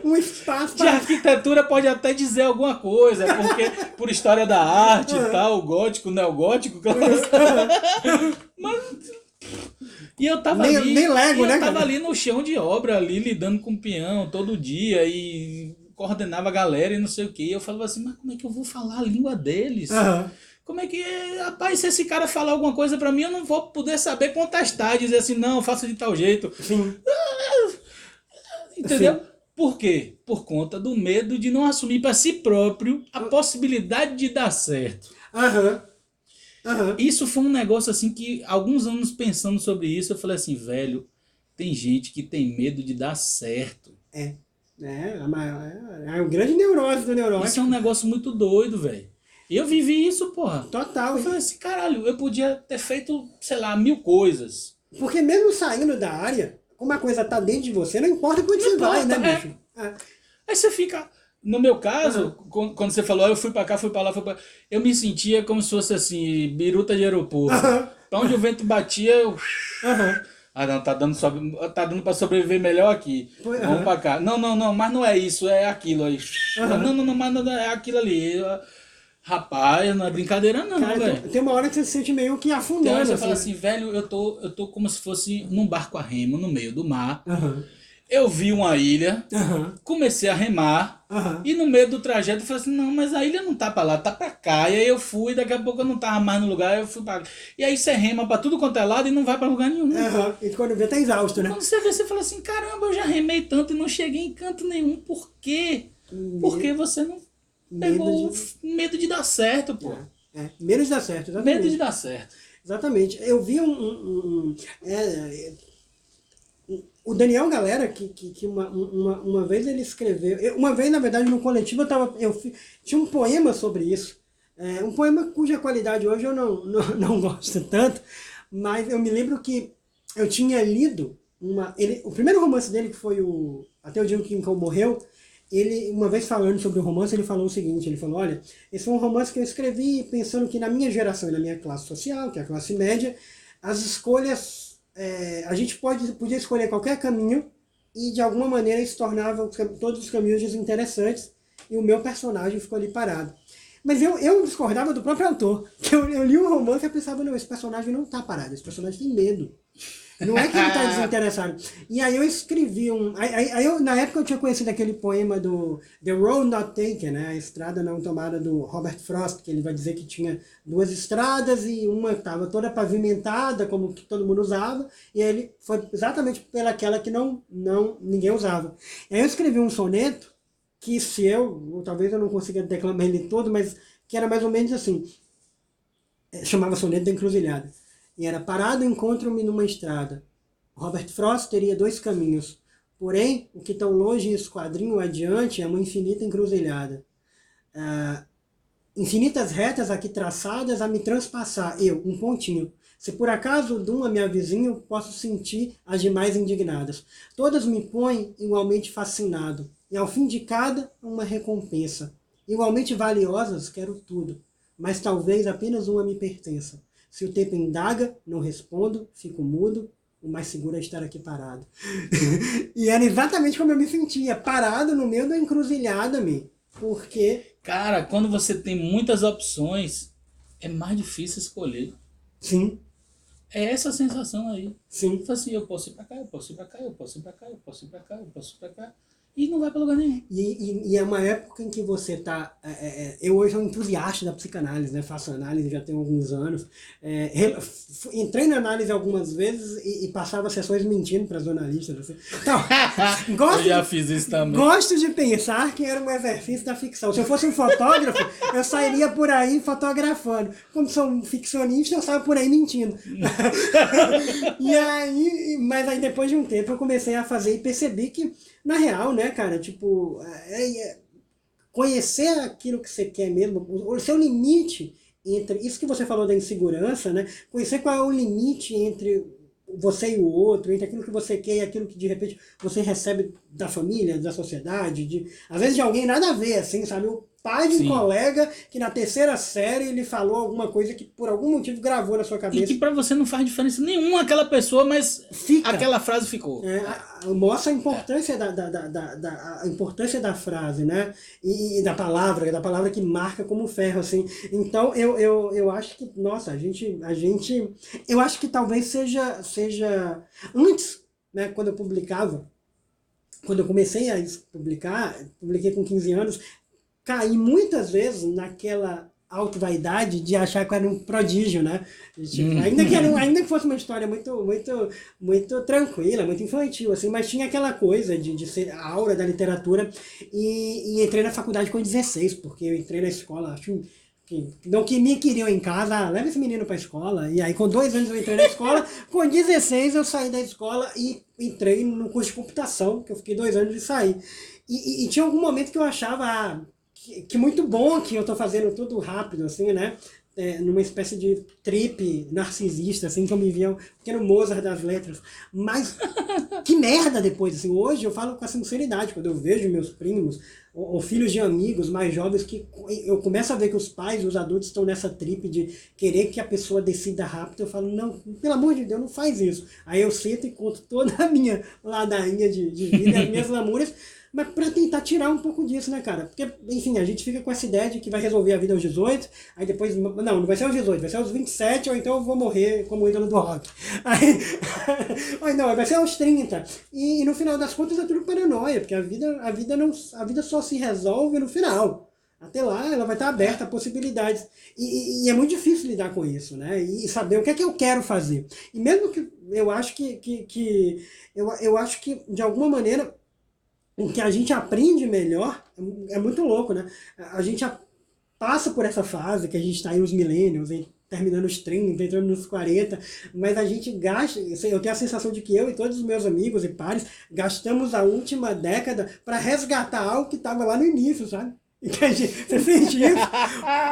Speaker 2: Um espaço
Speaker 3: de arquitetura pode até dizer alguma coisa, porque por história da arte e tal, gótico, neogótico, mas e eu tava ali no chão de obra, ali lidando com peão todo dia e coordenava a galera e não sei o que. E eu falava assim, mas como é que eu vou falar a língua deles? Como é que, rapaz, se esse cara falar alguma coisa pra mim, eu não vou poder saber contestar, dizer assim, não, faça de tal jeito.
Speaker 2: Sim.
Speaker 3: Entendeu? Sim. Por quê? Por conta do medo de não assumir para si próprio a possibilidade de dar certo. Isso foi um negócio assim que, alguns anos pensando sobre isso, eu falei assim, velho, tem gente que tem medo de dar certo.
Speaker 2: É um grande neurose do neurótico.
Speaker 3: Isso é um negócio muito doido, velho. Eu vivi isso, porra.
Speaker 2: Total.
Speaker 3: Eu falei assim, caralho, eu podia ter feito, sei lá, 1000 coisas.
Speaker 2: Porque mesmo saindo da área, como a coisa tá dentro de você, não importa quando você vai, né, bicho?
Speaker 3: Aí você fica... No meu caso, quando você falou, eu fui pra cá, fui pra lá, eu me sentia como se fosse assim, biruta de aeroporto. Pra onde o vento batia, eu... Ah, não, tá dando pra sobreviver melhor aqui. Vamos pra cá. Não, mas não é isso, é aquilo aí. Não, mas não é aquilo ali. Rapaz, não é brincadeira não, velho.
Speaker 2: Tem uma hora que você se sente meio que afundando.
Speaker 3: Então você fala assim, velho, eu tô como se fosse num barco a remo, no meio do mar. Eu vi uma ilha, comecei a remar, e no meio do trajeto eu falei assim, não, mas a ilha não tá pra lá, tá pra cá. E aí eu fui, daqui a pouco eu não tava mais no lugar, eu fui pra... E aí você rema pra tudo quanto é lado e não vai pra lugar nenhum.
Speaker 2: E quando vê, tá exausto, né?
Speaker 3: Quando você vê, você fala assim, caramba, eu já remei tanto e não cheguei em canto nenhum. Por quê? Porque você não pegou medo de dar certo, pô.
Speaker 2: Medo de dar certo, exatamente.
Speaker 3: Medo de dar certo.
Speaker 2: Exatamente. Eu vi o Daniel Galera, que uma vez ele escreveu... Uma vez, na verdade, no coletivo, tinha um poema sobre isso. Um poema cuja qualidade hoje eu não gosto tanto, mas eu me lembro que eu tinha lido o primeiro romance dele, que foi Até o Dia que King Kong Morreu. Ele, uma vez falando sobre o romance, ele falou o seguinte, ele falou, olha, esse foi um romance que eu escrevi pensando que na minha geração e na minha classe social, que é a classe média, as escolhas... a gente podia escolher qualquer caminho e de alguma maneira isso tornava todos os caminhos desinteressantes e o meu personagem ficou ali parado. Mas eu discordava do próprio autor, que eu li um romance e pensava, não, esse personagem não está parado, esse personagem tem medo. Não é que ele está desinteressado. E aí eu escrevi na época eu tinha conhecido aquele poema do The Road Not Taken, né? A estrada não tomada, do Robert Frost, que ele vai dizer que tinha 2 estradas e uma estava toda pavimentada, como que todo mundo usava, e ele foi exatamente pelaquela que ninguém usava. E aí eu escrevi um soneto que talvez eu não consiga declamar ele todo, mas que era mais ou menos assim, chamava Soneto da Encruzilhada. E era: parado encontro-me numa estrada. Robert Frost teria 2 caminhos. Porém, o que tão longe e esquadrinho adiante é uma infinita encruzilhada. Infinitas retas aqui traçadas a me transpassar. Eu, um pontinho. Se por acaso de uma me avizinho, posso sentir as demais indignadas. Todas me põem igualmente fascinado. E ao fim de cada, uma recompensa. Igualmente valiosas, quero tudo. Mas talvez apenas uma me pertença. Se o tempo indaga, não respondo, fico mudo, o mais seguro é estar aqui parado. E era exatamente como eu me sentia, parado no meio da encruzilhada, porque...
Speaker 3: Cara, quando você tem muitas opções, é mais difícil escolher.
Speaker 2: Sim.
Speaker 3: É essa sensação aí.
Speaker 2: Sim.
Speaker 3: Então, assim, eu posso ir pra cá, eu posso ir pra cá, eu posso ir pra cá, eu posso ir pra cá, eu posso ir pra cá. E não vai pra lugar nenhum.
Speaker 2: E é uma época em que você tá... eu hoje sou um entusiasta da psicanálise, né? Faço análise já tem alguns anos. Entrei na análise algumas vezes e passava sessões mentindo para jornalistas. Assim. Então,
Speaker 3: eu já fiz isso também.
Speaker 2: Gosto de pensar que era um exercício da ficção. Se eu fosse um fotógrafo, eu sairia por aí fotografando. Como sou um ficcionista, eu saio por aí mentindo. Mas aí depois de um tempo eu comecei a fazer e percebi que, na real, né, cara, tipo, conhecer aquilo que você quer mesmo, o seu limite entre, isso que você falou da insegurança, né, conhecer qual é o limite entre você e o outro, entre aquilo que você quer e aquilo que de repente você recebe da família, da sociedade, às vezes de alguém nada a ver, assim, sabe, o pai de um colega que na terceira série ele falou alguma coisa que por algum motivo gravou na sua cabeça.
Speaker 3: E que pra você não faz diferença nenhuma aquela pessoa, mas aquela frase ficou.
Speaker 2: Mostra a importância a importância da frase, né? E da palavra que marca como ferro, assim. Então eu acho que, nossa, eu acho que talvez seja antes, né, quando eu comecei a publicar, publiquei com 15 anos, caí muitas vezes naquela autovaidade de achar que eu era um prodígio, né? Tipo, ainda que fosse uma história muito tranquila, muito infantil, assim, mas tinha aquela coisa de ser a aura da literatura e entrei na faculdade com 16, porque eu entrei na escola, acho que me queriam em casa, leva esse menino pra escola, e aí com 2 anos eu entrei na escola, com 16 eu saí da escola e entrei no curso de computação, que eu fiquei 2 anos e saí. E tinha algum momento que eu achava que muito bom que eu tô fazendo tudo rápido, assim, né? Numa espécie de trip narcisista, assim, que eu me via um pequeno Mozart das letras. Mas que merda depois, assim. Hoje eu falo com a sinceridade, quando eu vejo meus primos ou filhos de amigos mais jovens, que eu começo a ver que os pais, os adultos estão nessa trip de querer que a pessoa decida rápido, eu falo, não, pelo amor de Deus, não faz isso. Aí eu sento e conto toda a minha ladainha de vida, as minhas lamúrias, mas pra tentar tirar um pouco disso, né, cara? Porque, enfim, a gente fica com essa ideia de que vai resolver a vida aos 18, aí depois, não vai ser aos 18, vai ser aos 27, ou então eu vou morrer como ídolo do rock. Aí, ou não, vai ser aos 30. E no final das contas é tudo paranoia, porque a vida só se resolve no final. Até lá ela vai estar aberta a possibilidades. E é muito difícil lidar com isso, né? E saber o que é que eu quero fazer. E mesmo que eu acho eu acho que, de alguma maneira, o que a gente aprende melhor é muito louco, né? A gente passa por essa fase que a gente está aí nos millennials, terminando os 30, entrando nos 40, mas a gente gasta, eu tenho a sensação de que eu e todos os meus amigos e pares gastamos a última década para resgatar algo que estava lá no início, sabe? Você sente isso?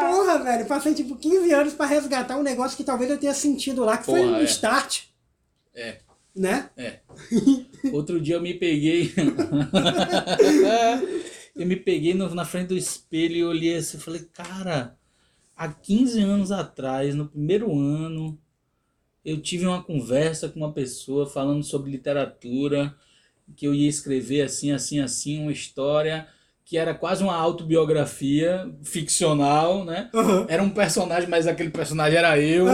Speaker 2: Porra, velho, passei tipo 15 anos para resgatar um negócio que talvez eu tenha sentido lá, que foi um start. Né?
Speaker 3: Outro dia eu me peguei na frente do espelho e olhei assim e falei, cara, há 15 anos atrás, no primeiro ano, eu tive uma conversa com uma pessoa falando sobre literatura, que eu ia escrever assim, uma história que era quase uma autobiografia ficcional, né? Era um personagem, mas aquele personagem era eu.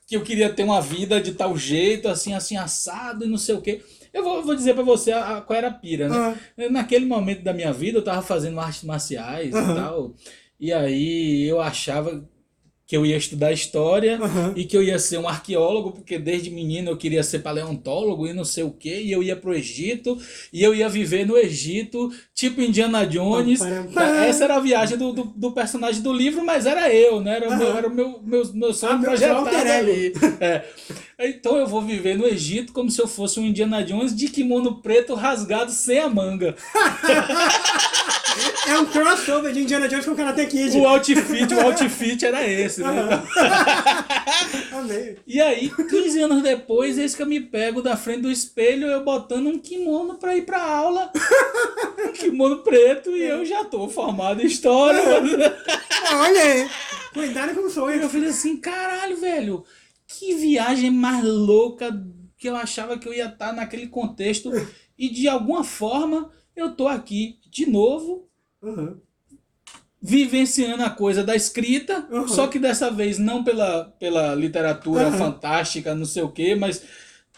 Speaker 3: Que eu queria ter uma vida de tal jeito, assim, assado e não sei o quê. Eu vou dizer pra você qual era a pira, né? Naquele momento da minha vida, eu tava fazendo artes marciais e tal. E aí eu achava que eu ia estudar história e que eu ia ser um arqueólogo, porque desde menino eu queria ser paleontólogo e não sei o quê, e eu ia pro Egito, e eu ia viver no Egito, tipo Indiana Jones. Essa era a viagem do personagem do livro, mas era eu, né? Era o meu sonho projetado ali. Então eu vou viver no Egito como se eu fosse um Indiana Jones de kimono preto rasgado sem a manga.
Speaker 2: É um crossover de Indiana Jones com Karate Kid.
Speaker 3: O outfit era esse, né?
Speaker 2: Amei.
Speaker 3: E aí, 15 anos depois, eis que eu me pego da frente do espelho, eu botando um kimono pra ir pra aula. Um kimono preto, e eu já tô formado em história.
Speaker 2: Olha aí. Cuidado com o sonho.
Speaker 3: Eu falei assim, caralho, velho, que viagem mais louca que eu achava que eu ia estar naquele contexto e de alguma forma eu tô aqui de novo, vivenciando a coisa da escrita, só que dessa vez não pela literatura fantástica, não sei o quê, mas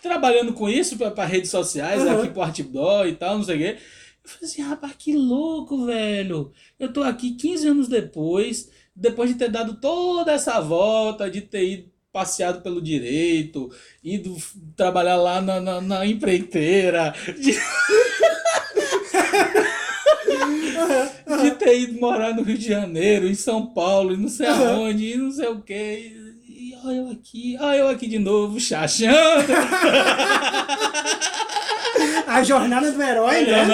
Speaker 3: trabalhando com isso para redes sociais, aqui pro Artibó e tal, não sei o quê. Eu falei assim, rapaz, que louco, velho. Eu tô aqui 15 anos depois de ter dado toda essa volta, de ter ido passeado pelo direito, ido trabalhar lá na empreiteira, de ter ido morar no Rio de Janeiro, em São Paulo, e não sei aonde, e não sei o quê. E olha eu aqui de novo, chachando.
Speaker 2: A jornada do herói, né?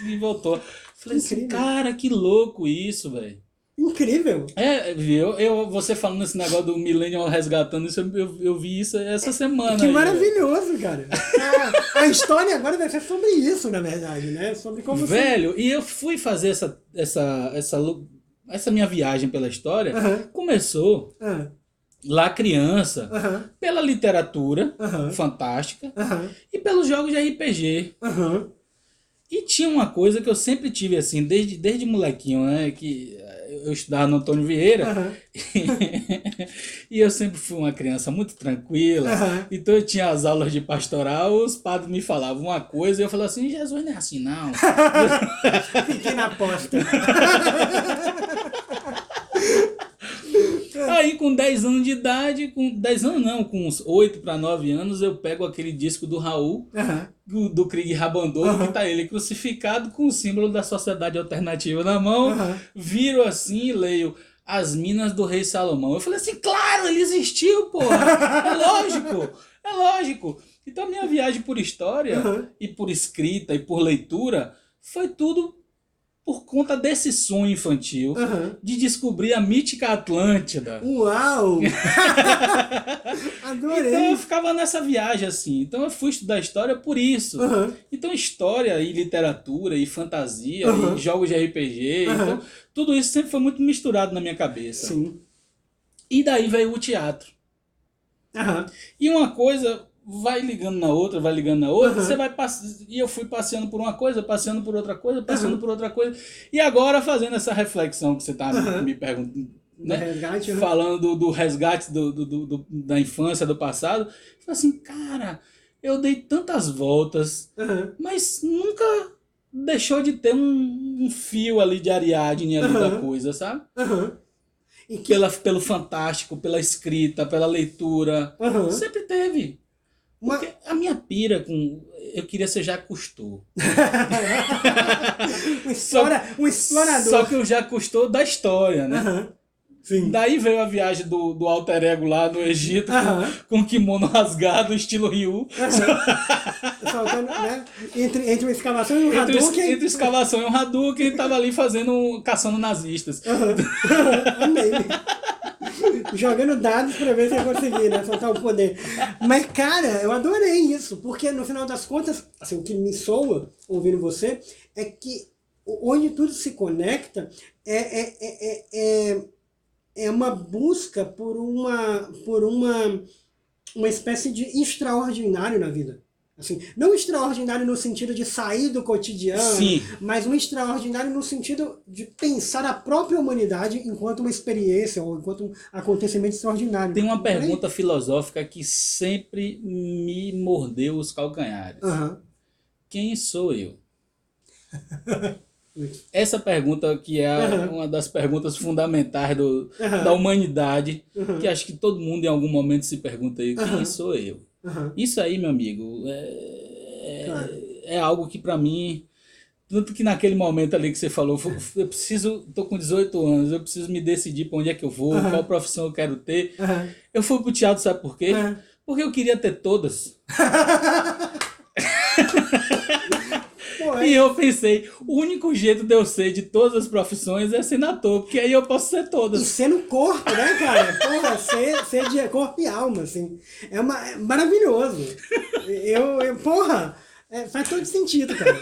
Speaker 3: E voltou. Falei assim, cara, que louco isso, velho.
Speaker 2: Incrível.
Speaker 3: Você falando esse negócio do Millennial resgatando isso, eu vi isso essa semana.
Speaker 2: Que maravilhoso, cara. A história agora vai ser sobre isso, na verdade, né? Sobre como
Speaker 3: velho, e eu fui fazer essa minha viagem pela história, começou lá criança, pela literatura fantástica e pelos jogos de RPG. E tinha uma coisa que eu sempre tive, assim, desde molequinho, né? Que eu estudava no Antônio Vieira e eu sempre fui uma criança muito tranquila. Então eu tinha as aulas de pastoral, os padres me falavam uma coisa e eu falava assim, Jesus não é assim não.
Speaker 2: Fiquei na aposta.
Speaker 3: Aí com 10 anos de idade, com 10 anos não, com uns 8 para 9 anos, eu pego aquele disco do Raul, do Krieg Rabandolo, que tá ele crucificado com o símbolo da sociedade alternativa na mão, viro assim e leio As Minas do Rei Salomão. Eu falei assim, claro, ele existiu, porra! É lógico! Então minha viagem por história, e por escrita, e por leitura, foi tudo por conta desse sonho infantil de descobrir a mítica Atlântida.
Speaker 2: Uau! Adorei!
Speaker 3: Então eu ficava nessa viagem assim. Então eu fui estudar história por isso. Então história e literatura e fantasia e jogos de RPG, então, tudo isso sempre foi muito misturado na minha cabeça.
Speaker 2: Sim.
Speaker 3: E daí veio o teatro. E uma coisa vai ligando na outra, você vai e eu fui passeando por uma coisa, passeando por outra coisa, passeando por outra coisa, e agora fazendo essa reflexão que você tá me perguntando, né?
Speaker 2: Resgate,
Speaker 3: falando do resgate da infância, do passado, eu falei assim, cara, eu dei tantas voltas, mas nunca deixou de ter um fio ali de Ariadne ali da coisa, sabe? E pelo fantástico, pela escrita, pela leitura, sempre teve. Porque a minha pira eu queria ser Jacques Cousteau.
Speaker 2: um explorador.
Speaker 3: Só que o Jacques Cousteau da história, né?
Speaker 2: Sim.
Speaker 3: Daí veio a viagem do alter ego lá no Egito, com kimono rasgado, estilo Ryu.
Speaker 2: Saltando, né? Entre uma escavação e um Hadouken.
Speaker 3: Entre escavação e um Hadouken, ele tava ali caçando nazistas.
Speaker 2: Amei. Jogando dados pra ver se eu conseguir, né? Soltar o poder. Mas, cara, eu adorei isso, porque no final das contas, assim, o que me soa, ouvindo você, é que onde tudo se conecta é uma busca por uma espécie de extraordinário na vida. Assim, não extraordinário no sentido de sair do cotidiano, mas um extraordinário no sentido de pensar a própria humanidade enquanto uma experiência ou enquanto um acontecimento extraordinário.
Speaker 3: Tem uma pergunta filosófica que sempre me mordeu os calcanhares. Quem sou eu? Essa pergunta que é uma das perguntas fundamentais da humanidade, que acho que todo mundo em algum momento se pergunta aí, quem sou eu? Isso aí, meu amigo, é algo que pra mim, tanto que naquele momento ali que você falou, tô com 18 anos, eu preciso me decidir pra onde é que eu vou, qual profissão eu quero ter. Eu fui pro teatro, sabe por quê? Porque eu queria ter todas. E eu pensei, o único jeito de eu ser de todas as profissões é sendo ator, porque aí eu posso ser todas.
Speaker 2: E ser no corpo, né, cara? Porra, ser de corpo e alma, assim. É maravilhoso. Porra, faz todo sentido, cara.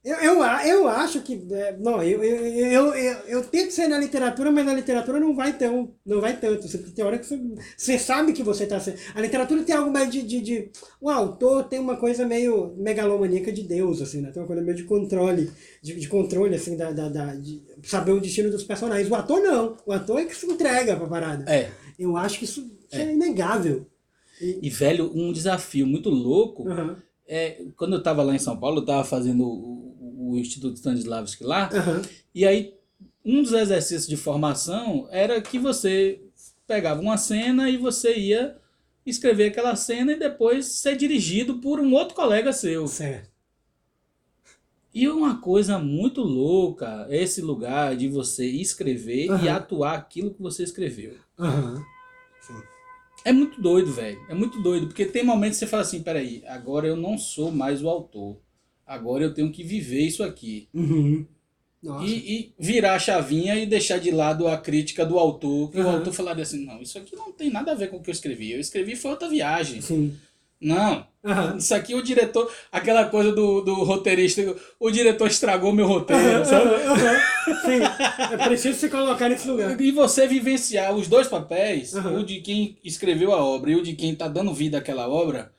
Speaker 2: Eu acho que. Não, eu tento ser na literatura, mas na literatura não vai tanto. Tem hora que você sabe que você está sendo. A literatura tem algo mais de. O autor tem uma coisa meio megalomaníaca de Deus, assim, né? Tem uma coisa meio de controle. De controle, assim, de saber o destino dos personagens. O ator não. O ator é que se entrega pra parada. Eu acho que isso é inegável.
Speaker 3: E, velho, um desafio muito louco.
Speaker 2: Uhum.
Speaker 3: Quando eu estava lá em São Paulo, eu estava fazendo o Instituto Stanislavski lá,
Speaker 2: Uhum.
Speaker 3: e aí um dos exercícios de formação era que você pegava uma cena e você ia escrever aquela cena e depois ser dirigido por um outro colega seu.
Speaker 2: Certo.
Speaker 3: E uma coisa muito louca é esse lugar de você escrever e atuar aquilo que você escreveu.
Speaker 2: Uhum.
Speaker 3: É muito doido, velho. É muito doido, porque tem momentos que você fala assim, peraí, agora eu não sou mais o autor. Agora eu tenho que viver isso aqui.
Speaker 2: Uhum. Nossa.
Speaker 3: E virar a chavinha e deixar de lado a crítica do autor. Que o autor falaria assim, não, isso aqui não tem nada a ver com o que eu escrevi. Eu escrevi foi outra viagem.
Speaker 2: Sim.
Speaker 3: Não, isso aqui o diretor... Aquela coisa do roteirista, o diretor estragou meu roteiro, sabe?
Speaker 2: Sim, é preciso se colocar nesse lugar.
Speaker 3: E você vivenciar os dois papéis, o de quem escreveu a obra e o de quem tá dando vida àquela obra,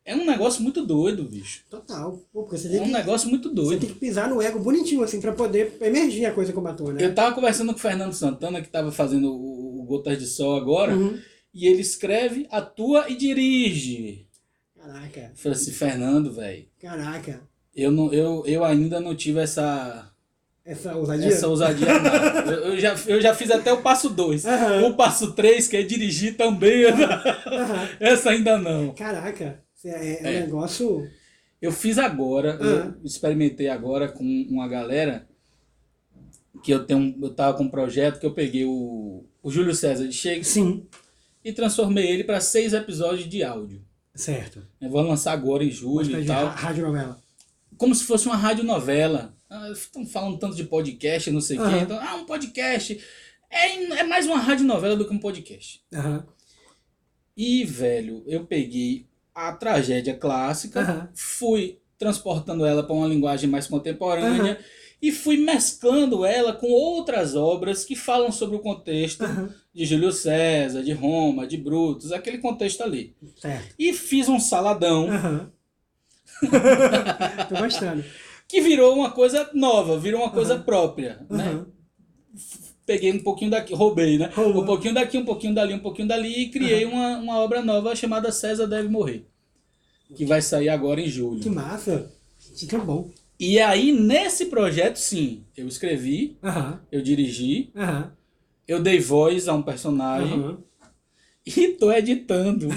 Speaker 3: é um negócio muito doido, bicho.
Speaker 2: Total. Pô, porque você
Speaker 3: É um negócio muito
Speaker 2: Você
Speaker 3: doido.
Speaker 2: tem que pisar no ego bonitinho, assim, pra poder emergir a coisa como ator, né?
Speaker 3: Eu tava conversando com o Fernando Santana, que tava fazendo o Gotas de Sol agora, e ele escreve, atua e dirige.
Speaker 2: Caraca.
Speaker 3: Eu falei assim, Fernando, velho,
Speaker 2: Caraca.
Speaker 3: eu ainda não tive essa
Speaker 2: ousadia?
Speaker 3: Essa ousadia não. Eu já fiz até o passo 2. O passo 3, que é dirigir também. Essa ainda não.
Speaker 2: Caraca. É um negócio...
Speaker 3: Eu fiz agora, eu experimentei agora com uma galera que eu tava com um projeto que eu peguei o Júlio César de Shakespeare.
Speaker 2: Sim.
Speaker 3: E transformei ele para 6 episódios de áudio.
Speaker 2: Certo.
Speaker 3: Eu vou lançar agora em julho e tal.
Speaker 2: Rádio novela.
Speaker 3: Como se fosse uma radionovela. Estão falando tanto de podcast, não sei o quê. Então, um podcast. É mais uma radionovela do que um podcast. E, velho, eu peguei a tragédia clássica, fui transportando ela para uma linguagem mais contemporânea e fui mesclando ela com outras obras que falam sobre o contexto de Júlio César, de Roma, de Brutus, aquele contexto ali.
Speaker 2: Certo.
Speaker 3: E fiz um saladão.
Speaker 2: Tô gostando.
Speaker 3: Que virou uma coisa nova, virou uma coisa própria, né? Peguei um pouquinho daqui, roubei, né? Um pouquinho daqui, um pouquinho dali, um pouquinho dali e criei uma obra nova chamada César Deve Morrer, que vai sair agora em julho.
Speaker 2: Que massa! Que bom.
Speaker 3: E aí, nesse projeto, sim, eu escrevi, eu dirigi, eu dei voz a um personagem e tô editando.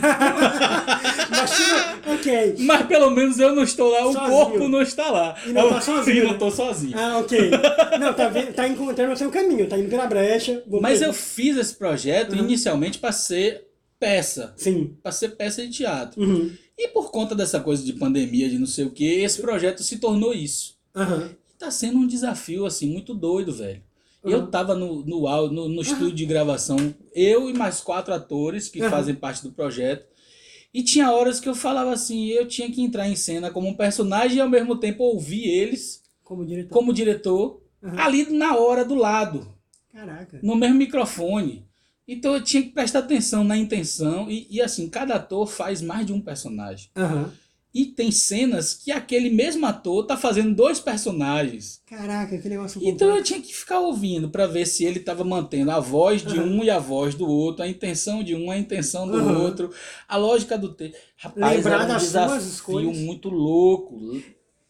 Speaker 2: Ok.
Speaker 3: Mas pelo menos eu não estou lá,
Speaker 2: Sozinho.
Speaker 3: O corpo não está lá.
Speaker 2: E não tá sozinho.
Speaker 3: Eu não tô sozinho.
Speaker 2: Ok. Não, tá encontrando o seu caminho, tá indo pela brecha.
Speaker 3: Mas eu fiz esse projeto inicialmente para ser peça.
Speaker 2: Sim.
Speaker 3: Para ser peça de teatro. E por conta dessa coisa de pandemia, de não sei o que, esse projeto se tornou isso. E tá sendo um desafio, assim, muito doido, velho. Eu tava no estúdio de gravação, eu e mais 4 atores que fazem parte do projeto. E tinha horas que eu falava assim, eu tinha que entrar em cena como um personagem e ao mesmo tempo ouvir eles como diretor ali na hora do lado.
Speaker 2: Caraca.
Speaker 3: No mesmo microfone. Então eu tinha que prestar atenção na intenção e assim, cada ator faz mais de um personagem. E tem cenas que aquele mesmo ator tá fazendo 2 personagens.
Speaker 2: Caraca, que negócio
Speaker 3: Então
Speaker 2: complexo.
Speaker 3: eu tinha que ficar ouvindo para ver se ele tava mantendo a voz de um e a voz do outro, a intenção de um, a intenção do outro, a lógica do texto. Rapaz,
Speaker 2: Lembrar
Speaker 3: era um
Speaker 2: das suas
Speaker 3: desafio
Speaker 2: escolhas.
Speaker 3: muito louco.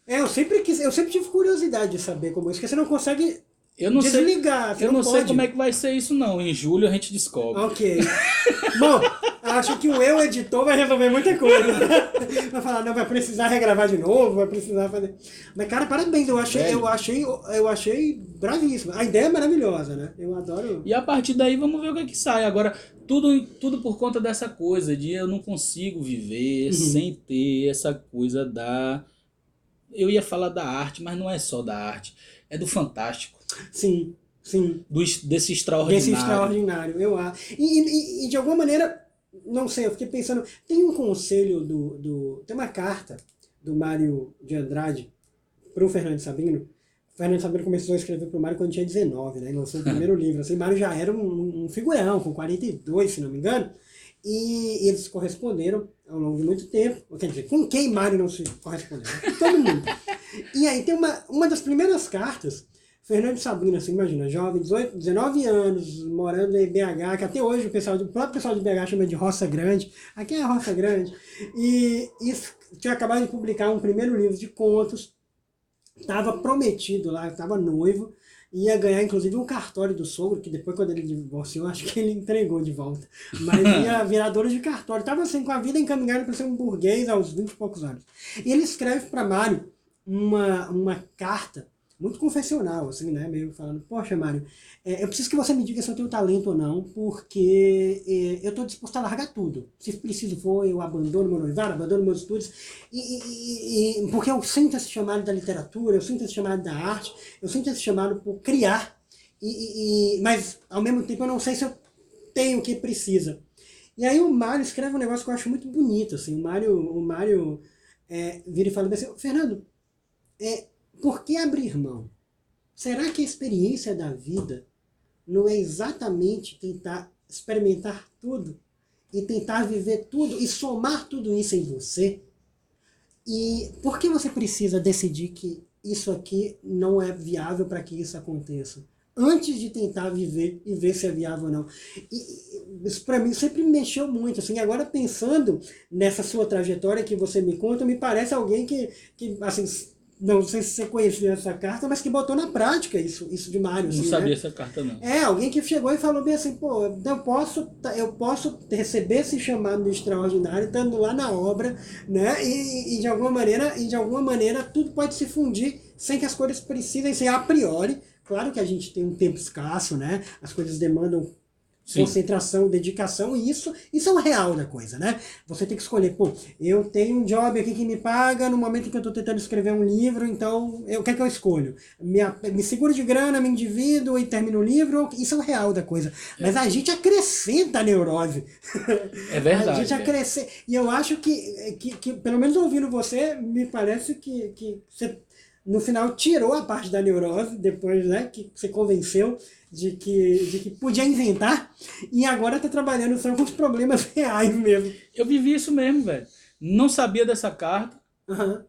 Speaker 2: Eu sempre tive curiosidade de saber como isso, porque você não consegue
Speaker 3: Eu não
Speaker 2: desligar.
Speaker 3: sei, eu não sei como é que vai ser isso não. Em julho a gente descobre.
Speaker 2: Ok. Bom, acho que o eu editor vai resolver muita coisa. Vai falar, não, vai precisar regravar de novo, vai precisar fazer. Mas, cara, parabéns, eu achei bravíssimo. A ideia é maravilhosa, né? Eu adoro.
Speaker 3: E a partir daí vamos ver o que é que sai. Agora, tudo por conta dessa coisa de eu não consigo viver sem ter essa coisa da... Eu ia falar da arte, mas não é só da arte. É do fantástico.
Speaker 2: Sim.
Speaker 3: Desse extraordinário.
Speaker 2: Desse extraordinário, eu acho. E de alguma maneira, não sei, eu fiquei pensando, tem um conselho tem uma carta do Mário de Andrade, pro Fernando Sabino. O Fernando Sabino começou a escrever pro Mário quando tinha 19, né? Lançou o primeiro livro. Assim, o Mário já era um figurão, com 42, se não me engano. E eles se corresponderam ao longo de muito tempo. Quer dizer, com quem Mário não se correspondeu? Com todo mundo. E aí tem uma das primeiras cartas, Fernando Sabino, assim, imagina, jovem, 18, 19 anos, morando em BH, que até hoje o próprio pessoal de BH chama de Roça Grande. Aqui é a Roça Grande. E tinha acabado de publicar um primeiro livro de contos, estava prometido lá, estava noivo, ia ganhar inclusive um cartório do sogro, que depois quando ele divorciou, acho que ele entregou de volta. Mas ia virar dono de cartório. Estava assim, com a vida encaminhada para ser um burguês aos 20 e poucos anos. E ele escreve para Mário uma carta muito confessional, assim, né? Meio falando, poxa, Mário, eu preciso que você me diga se eu tenho talento ou não, porque eu estou disposto a largar tudo. Se preciso for, eu abandono meu noivado, abandono meus estudos, porque eu sinto esse chamado da literatura, eu sinto esse chamado da arte, eu sinto esse chamado por criar, mas ao mesmo tempo eu não sei se eu tenho o que precisa. E aí o Mário escreve um negócio que eu acho muito bonito, assim, o Mário vira e fala assim, Fernando, por que abrir mão? Será que a experiência da vida não é exatamente tentar experimentar tudo e tentar viver tudo e somar tudo isso em você? E por que você precisa decidir que isso aqui não é viável para que isso aconteça? Antes de tentar viver e ver se é viável ou não. E isso para mim sempre me mexeu muito. Assim, agora pensando nessa sua trajetória que você me conta, me parece alguém que assim, não sei se você conhecia essa carta, mas que botou na prática isso de Mário.
Speaker 3: Não
Speaker 2: assim,
Speaker 3: sabia
Speaker 2: né?
Speaker 3: essa carta, não.
Speaker 2: Alguém que chegou e falou bem assim, pô, eu posso receber esse chamado de extraordinário estando lá na obra, né? E de alguma maneira tudo pode se fundir sem que as coisas precisem ser a priori. Claro que a gente tem um tempo escasso, né? As coisas demandam concentração, dedicação, e isso é o real da coisa, né? Você tem que escolher, pô, eu tenho um job aqui que me paga no momento que eu estou tentando escrever um livro, então o que é que eu escolho? Me seguro de grana, me endivido e termino o livro, isso é o real da coisa. Mas a gente acrescenta a neurose.
Speaker 3: É verdade.
Speaker 2: A gente acrescenta. E eu acho que, pelo menos ouvindo você, me parece que você, no final, tirou a parte da neurose, depois, né, que você convenceu de que podia inventar, e agora tá trabalhando só com os problemas reais mesmo.
Speaker 3: Eu vivi isso mesmo, velho. Não sabia dessa carta,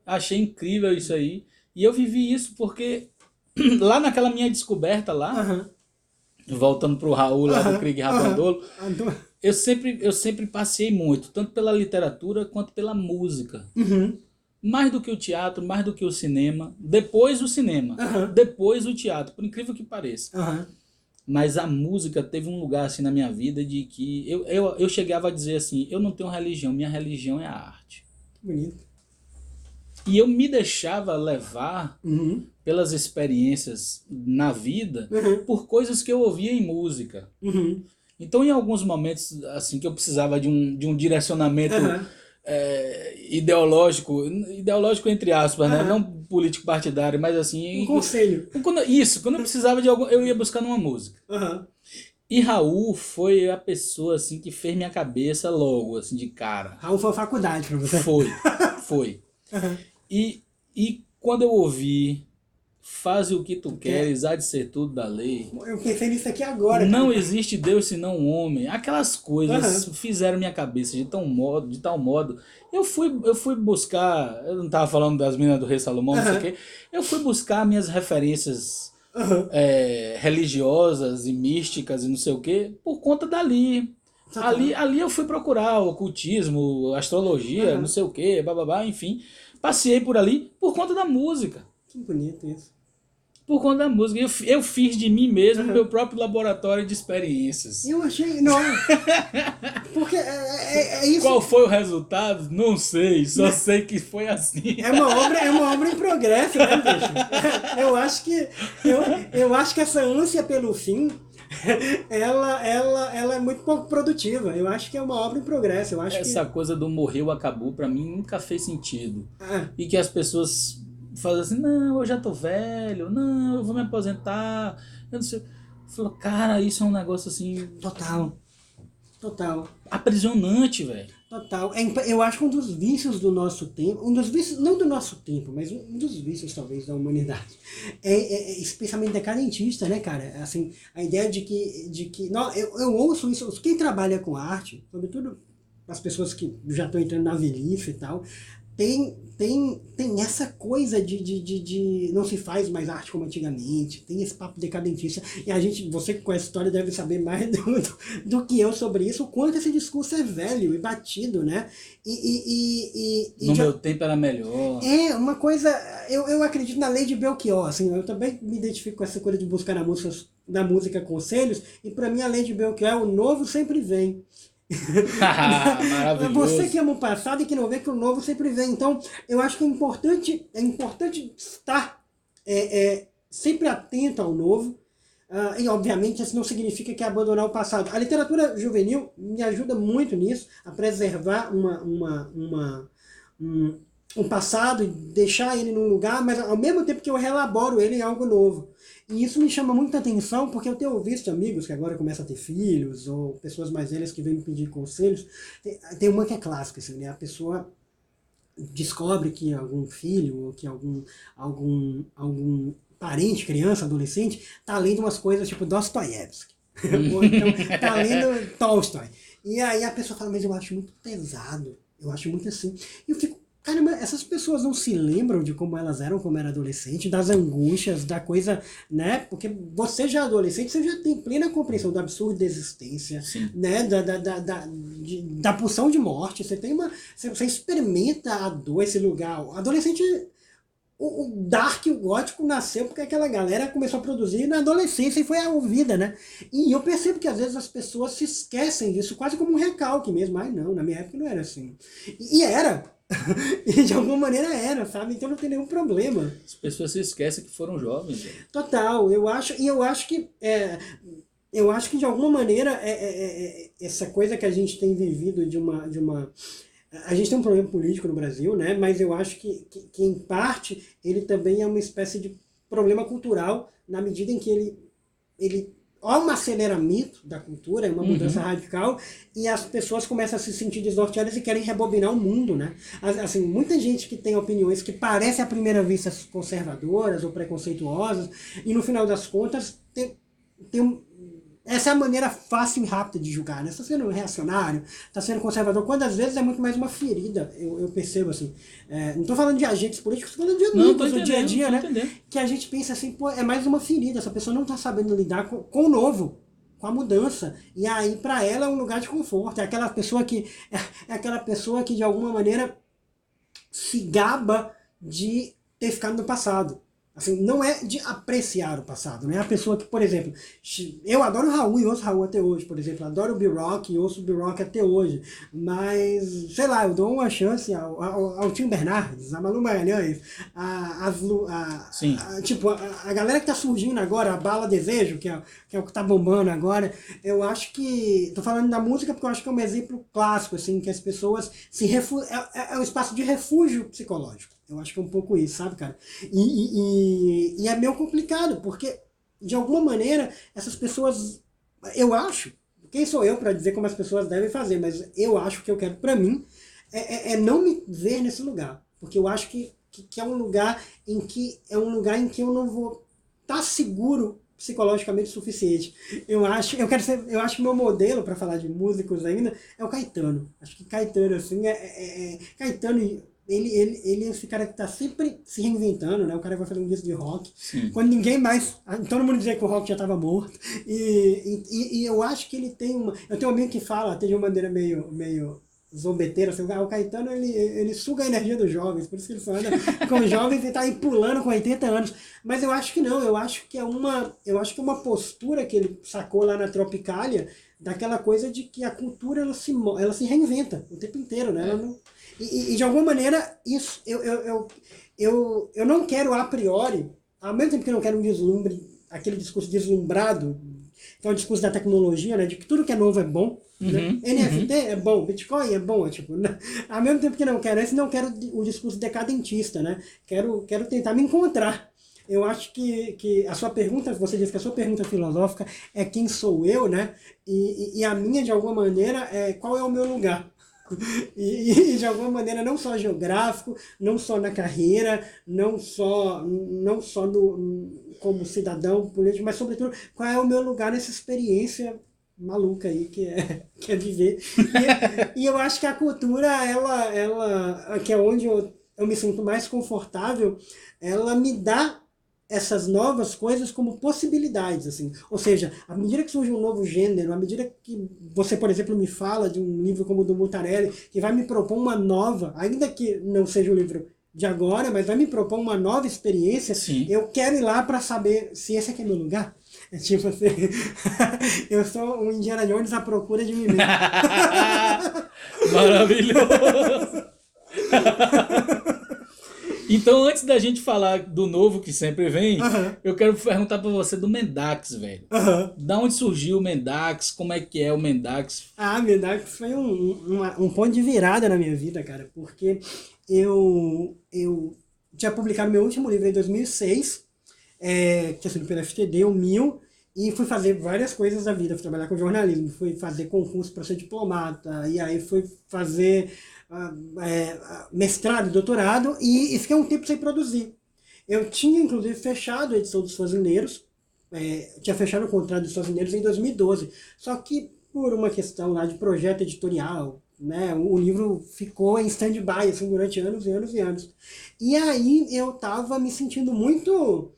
Speaker 3: achei incrível isso aí, e eu vivi isso porque lá naquela minha descoberta lá, voltando pro Raul lá do Krieg Rabandolo, eu sempre passei muito, tanto pela literatura quanto pela música. Mais do que o teatro, mais do que o cinema, depois o cinema, depois o teatro, por incrível que pareça. Mas a música teve um lugar assim na minha vida de que eu chegava a dizer assim, eu não tenho religião, minha religião é a arte.
Speaker 2: Bonito.
Speaker 3: E eu me deixava levar pelas experiências na vida por coisas que eu ouvia em música. Então em alguns momentos assim que eu precisava de um direcionamento ideológico entre aspas, né? Não político partidário, mas assim...
Speaker 2: Um conselho.
Speaker 3: Quando eu precisava de algo, eu ia buscar numa música. E Raul foi a pessoa assim que fez minha cabeça logo, assim, de cara.
Speaker 2: Raul foi a faculdade pra você.
Speaker 3: Foi. E quando eu ouvi Faze o que tu queres, há de ser tudo da lei.
Speaker 2: Eu pensei nisso aqui agora.
Speaker 3: Não existe Deus senão um homem. Aquelas coisas fizeram minha cabeça de tal modo. Eu fui buscar. Eu não estava falando das meninas do Rei Salomão, não sei o quê. Eu fui buscar minhas referências religiosas e místicas e não sei o quê por conta dali. Ali eu fui procurar o ocultismo, astrologia, não sei o quê, bababá, enfim. Passei por ali por conta da música.
Speaker 2: Que bonito isso.
Speaker 3: Por conta da música. Eu fiz de mim mesmo meu próprio laboratório de experiências.
Speaker 2: Eu achei... Não. Porque é isso.
Speaker 3: Qual foi o resultado? Não sei. Só sei que foi assim.
Speaker 2: É uma obra em progresso, né, bicho? Eu acho que essa ânsia pelo fim, ela é muito pouco produtiva. Eu acho que é uma obra em progresso. Eu acho
Speaker 3: Essa coisa do morreu, acabou, pra mim nunca fez sentido. E que as pessoas... fala assim, não, eu já tô velho, não, eu vou me aposentar, eu não sei. Falou, cara, isso é um negócio assim...
Speaker 2: Total.
Speaker 3: Aprisionante, velho.
Speaker 2: Total. Eu acho que um dos vícios do nosso tempo, um dos vícios, não do nosso tempo, mas um dos vícios talvez da humanidade, é especialmente decadentista, né, cara? Assim, a ideia de que não, eu ouço isso, quem trabalha com arte, sobretudo as pessoas que já estão entrando na velhice e tal, tem essa coisa de não se faz mais arte como antigamente, tem esse papo decadentista, e você que conhece a história deve saber mais do que eu sobre isso, o quanto esse discurso é velho e batido, né?
Speaker 3: No meu tempo era melhor.
Speaker 2: É, uma coisa, eu acredito na lei de Belchior, assim, eu também me identifico com essa coisa de buscar na música conselhos, e para mim a lei de Belchior é o novo sempre vem.
Speaker 3: Maravilhoso.
Speaker 2: Você que ama o passado e que não vê que o novo sempre vem. Então, eu acho que é importante estar sempre atento ao novo. E, obviamente, isso não significa que é abandonar o passado. A literatura juvenil me ajuda muito nisso, a preservar um passado e deixar ele num lugar, mas ao mesmo tempo que eu relaboro ele em algo novo. E isso me chama muita atenção, porque eu tenho visto amigos que agora começam a ter filhos, ou pessoas mais velhas que vêm me pedir conselhos. Tem uma que é clássica, assim, né? A pessoa descobre que algum filho, ou que algum parente, criança, adolescente, tá lendo umas coisas tipo Dostoiévski. Ou então tá lendo Tolstói. E aí a pessoa fala, mas eu acho muito pesado, eu acho muito assim. E eu fico, caramba, essas pessoas não se lembram de como elas eram como era adolescente, das angústias, da coisa, né? Porque você já é adolescente, você já tem plena compreensão do absurdo da existência, né? Da pulsão de morte, você experimenta a dor, esse lugar. O adolescente, o dark, o gótico nasceu porque aquela galera começou a produzir na adolescência e foi a ouvida, né? E eu percebo que às vezes as pessoas se esquecem disso, quase como um recalque mesmo. Ai não, na minha época não era assim. E era. E de alguma maneira era, sabe? Então não tem nenhum problema.
Speaker 3: As pessoas se esquecem que foram jovens. Né?
Speaker 2: Total, eu acho que de alguma maneira essa coisa que a gente tem vivido a gente tem um problema político no Brasil, né? Mas eu acho que em parte ele também é uma espécie de problema cultural, na medida em que ele há um aceleramento da cultura, uma mudança radical, e as pessoas começam a se sentir desnorteadas e querem rebobinar o mundo, né? Assim, muita gente que tem opiniões que parecem à primeira vista conservadoras ou preconceituosas, e no final das contas essa é a maneira fácil e rápida de julgar, né? Você está sendo reacionário, está sendo conservador, quando às vezes é muito mais uma ferida, eu percebo assim. Não estou falando de agentes políticos, estou falando de amigos do dia a dia, né?
Speaker 3: Entendendo.
Speaker 2: Que a gente pensa assim, pô, é mais uma ferida, essa pessoa não está sabendo lidar com o novo, com a mudança. E aí, para ela, é um lugar de conforto. É aquela pessoa que de alguma maneira se gaba de ter ficado no passado. Assim, não é de apreciar o passado, né? A pessoa que, por exemplo, eu adoro o Raul e ouço Raul até hoje, por exemplo, adoro o B-Rock e ouço o B-Rock até hoje, mas, sei lá, eu dou uma chance ao Tim Bernardes, a Malu Magalhães, tipo, a galera que tá surgindo agora, a Bala Desejo, que é o que tá bombando agora. Eu acho que, tô falando da música porque eu acho que é um exemplo clássico, assim, que as pessoas é um espaço de refúgio psicológico. Eu acho que é um pouco isso, sabe, cara? E é meio complicado, porque, de alguma maneira, essas pessoas... Eu acho, quem sou eu para dizer como as pessoas devem fazer, mas eu acho que eu quero para mim é não me ver nesse lugar. Porque eu acho que é um lugar em que eu não vou estar seguro psicologicamente o suficiente. Eu acho que meu modelo, para falar de músicos ainda, é o Caetano. Acho que Caetano, assim, Caetano... Ele é esse cara que tá sempre se reinventando, né? O cara vai fazer um disco de rock.
Speaker 3: Sim.
Speaker 2: Quando ninguém mais... Todo mundo dizia que o rock já estava morto. E eu acho que ele tem uma... Eu tenho um amigo que fala, até de uma maneira meio zombeteira, assim, o Caetano, ele suga a energia dos jovens, por isso que ele só anda com os jovens e tá aí pulando com 80 anos. Mas eu acho que não, eu acho que é uma postura que ele sacou lá na Tropicália, daquela coisa de que a cultura ela se reinventa o tempo inteiro, né? Ela não... E de alguma maneira, isso eu não quero a priori, ao mesmo tempo que eu não quero um deslumbre, aquele discurso deslumbrado, que é o discurso da tecnologia, né, de que tudo que é novo é bom, né? NFT é bom, Bitcoin é bom, tipo, né? Ao mesmo tempo que não quero esse, não quero o discurso decadentista, né? Quero tentar me encontrar. Eu acho que a sua pergunta, você disse que a sua pergunta filosófica é quem sou eu, né? E a minha, de alguma maneira, é qual é o meu lugar. E de alguma maneira não só geográfico, não só na carreira, não só como cidadão político, mas sobretudo qual é o meu lugar nessa experiência maluca aí que é viver. E eu acho que a cultura, ela que é onde eu me sinto mais confortável, ela me dá essas novas coisas como possibilidades, assim. Ou seja, à medida que surge um novo gênero, à medida que você, por exemplo, me fala de um livro como o do Mutarelli, que vai me propor uma nova, ainda que não seja o livro de agora, mas vai me propor uma nova experiência,
Speaker 3: Sim.
Speaker 2: eu quero ir lá para saber se esse aqui é meu lugar. É tipo assim, eu sou um Indiana Jones à procura de mim mesmo.
Speaker 3: Maravilhoso! Então, antes da gente falar do novo que sempre vem, eu quero perguntar pra você do Mendax, velho. Da onde surgiu o Mendax? Como é que é o Mendax?
Speaker 2: Mendax foi um ponto de virada na minha vida, cara, porque eu tinha publicado meu último livro em 2006, que tinha sido pela FTD, o 1000, e fui fazer várias coisas da vida. Fui trabalhar com jornalismo, fui fazer concurso para ser diplomata, e aí fui fazer mestrado, doutorado, e fiquei um tempo sem produzir. Eu tinha, inclusive, fechado a edição dos Fazendeiros, tinha fechado o contrato dos Fazendeiros em 2012, só que por uma questão lá de projeto editorial, né, o livro ficou em stand-by assim, durante anos e anos e anos. E aí eu estava me sentindo muito,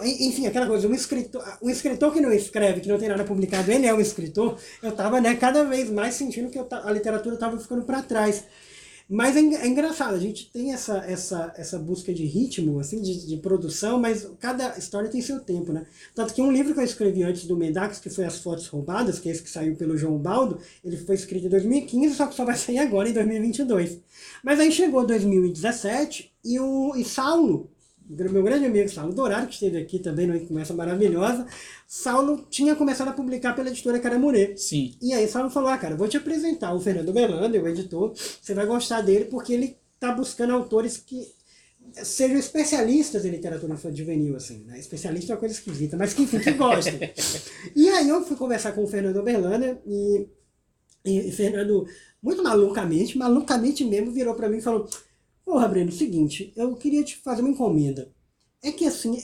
Speaker 2: enfim, aquela coisa, um escritor que não escreve, que não tem nada publicado, ele é um escritor. Eu estava, né, cada vez mais sentindo que a literatura estava ficando para trás. Mas é engraçado, a gente tem essa busca de ritmo, assim, de produção, mas cada história tem seu tempo, né? Tanto que um livro que eu escrevi antes do Mendax, que foi As Fotos Roubadas, que é esse que saiu pelo João Baldo, ele foi escrito em 2015, só que só vai sair agora, em 2022. Mas aí chegou 2017 e Saulo, meu grande amigo Saulo Dourado, que esteve aqui também numa conversa maravilhosa, Saulo tinha começado a publicar pela editora Caramurê.
Speaker 3: Sim.
Speaker 2: E aí Saulo falou, cara, eu vou te apresentar o Fernando Belanda, o editor, você vai gostar dele porque ele tá buscando autores que sejam especialistas em literatura juvenil, assim, né? Especialista é uma coisa esquisita, mas que, enfim, que gostem. E aí eu fui conversar com o Fernando Belanda e Fernando, muito malucamente mesmo, virou pra mim e falou: porra, Breno, seguinte, eu queria te fazer uma encomenda. É que assim,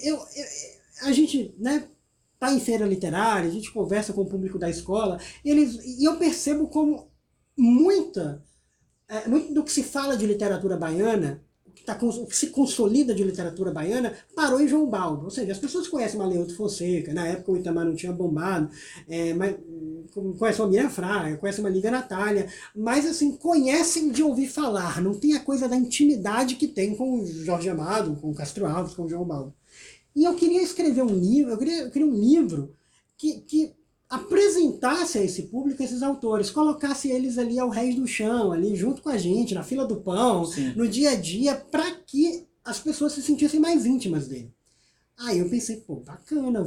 Speaker 2: a gente, né, tá em feira literária, a gente conversa com o público da escola, e eu percebo como muito do que se fala de literatura baiana, o que se consolida de literatura baiana, parou em João Baldo. Ou seja, as pessoas conhecem Maleuto Fonseca, na época o Itamar não tinha bombado, mas conhecem a Miriam Fraga, conhecem a Lívia Natália, mas assim, conhecem de ouvir falar, não tem a coisa da intimidade que tem com o Jorge Amado, com o Castro Alves, com o João Baldo. E eu queria escrever um livro, eu queria um livro que apresentasse a esse público esses autores, colocasse eles ali ao réis do chão, ali junto com a gente, na fila do pão,
Speaker 3: Sim.
Speaker 2: no dia a dia, para que as pessoas se sentissem mais íntimas dele. Aí eu pensei, pô, bacana,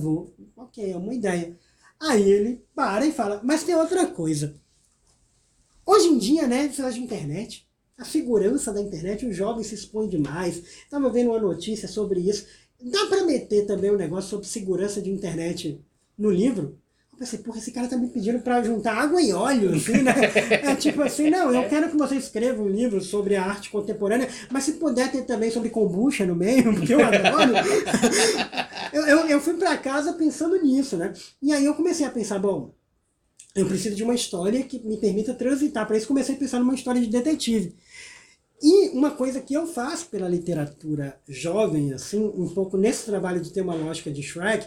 Speaker 2: ok, é uma ideia. Aí ele para e fala, mas tem outra coisa. Hoje em dia, né, precisa de internet, a segurança da internet, os jovens se expõem demais. Estava vendo uma notícia sobre isso. Dá para meter também um negócio sobre segurança de internet no livro? Eu pensei, porra, esse cara tá me pedindo para juntar água e óleo, assim, né? É tipo assim, não, eu quero que você escreva um livro sobre a arte contemporânea, mas se puder ter também sobre kombucha no meio, porque eu adoro. Eu fui para casa pensando nisso, né? E aí eu comecei a pensar, bom, eu preciso de uma história que me permita transitar. Para isso comecei a pensar numa história de detetive. E uma coisa que eu faço pela literatura jovem, assim, um pouco nesse trabalho de ter uma lógica de Shrek,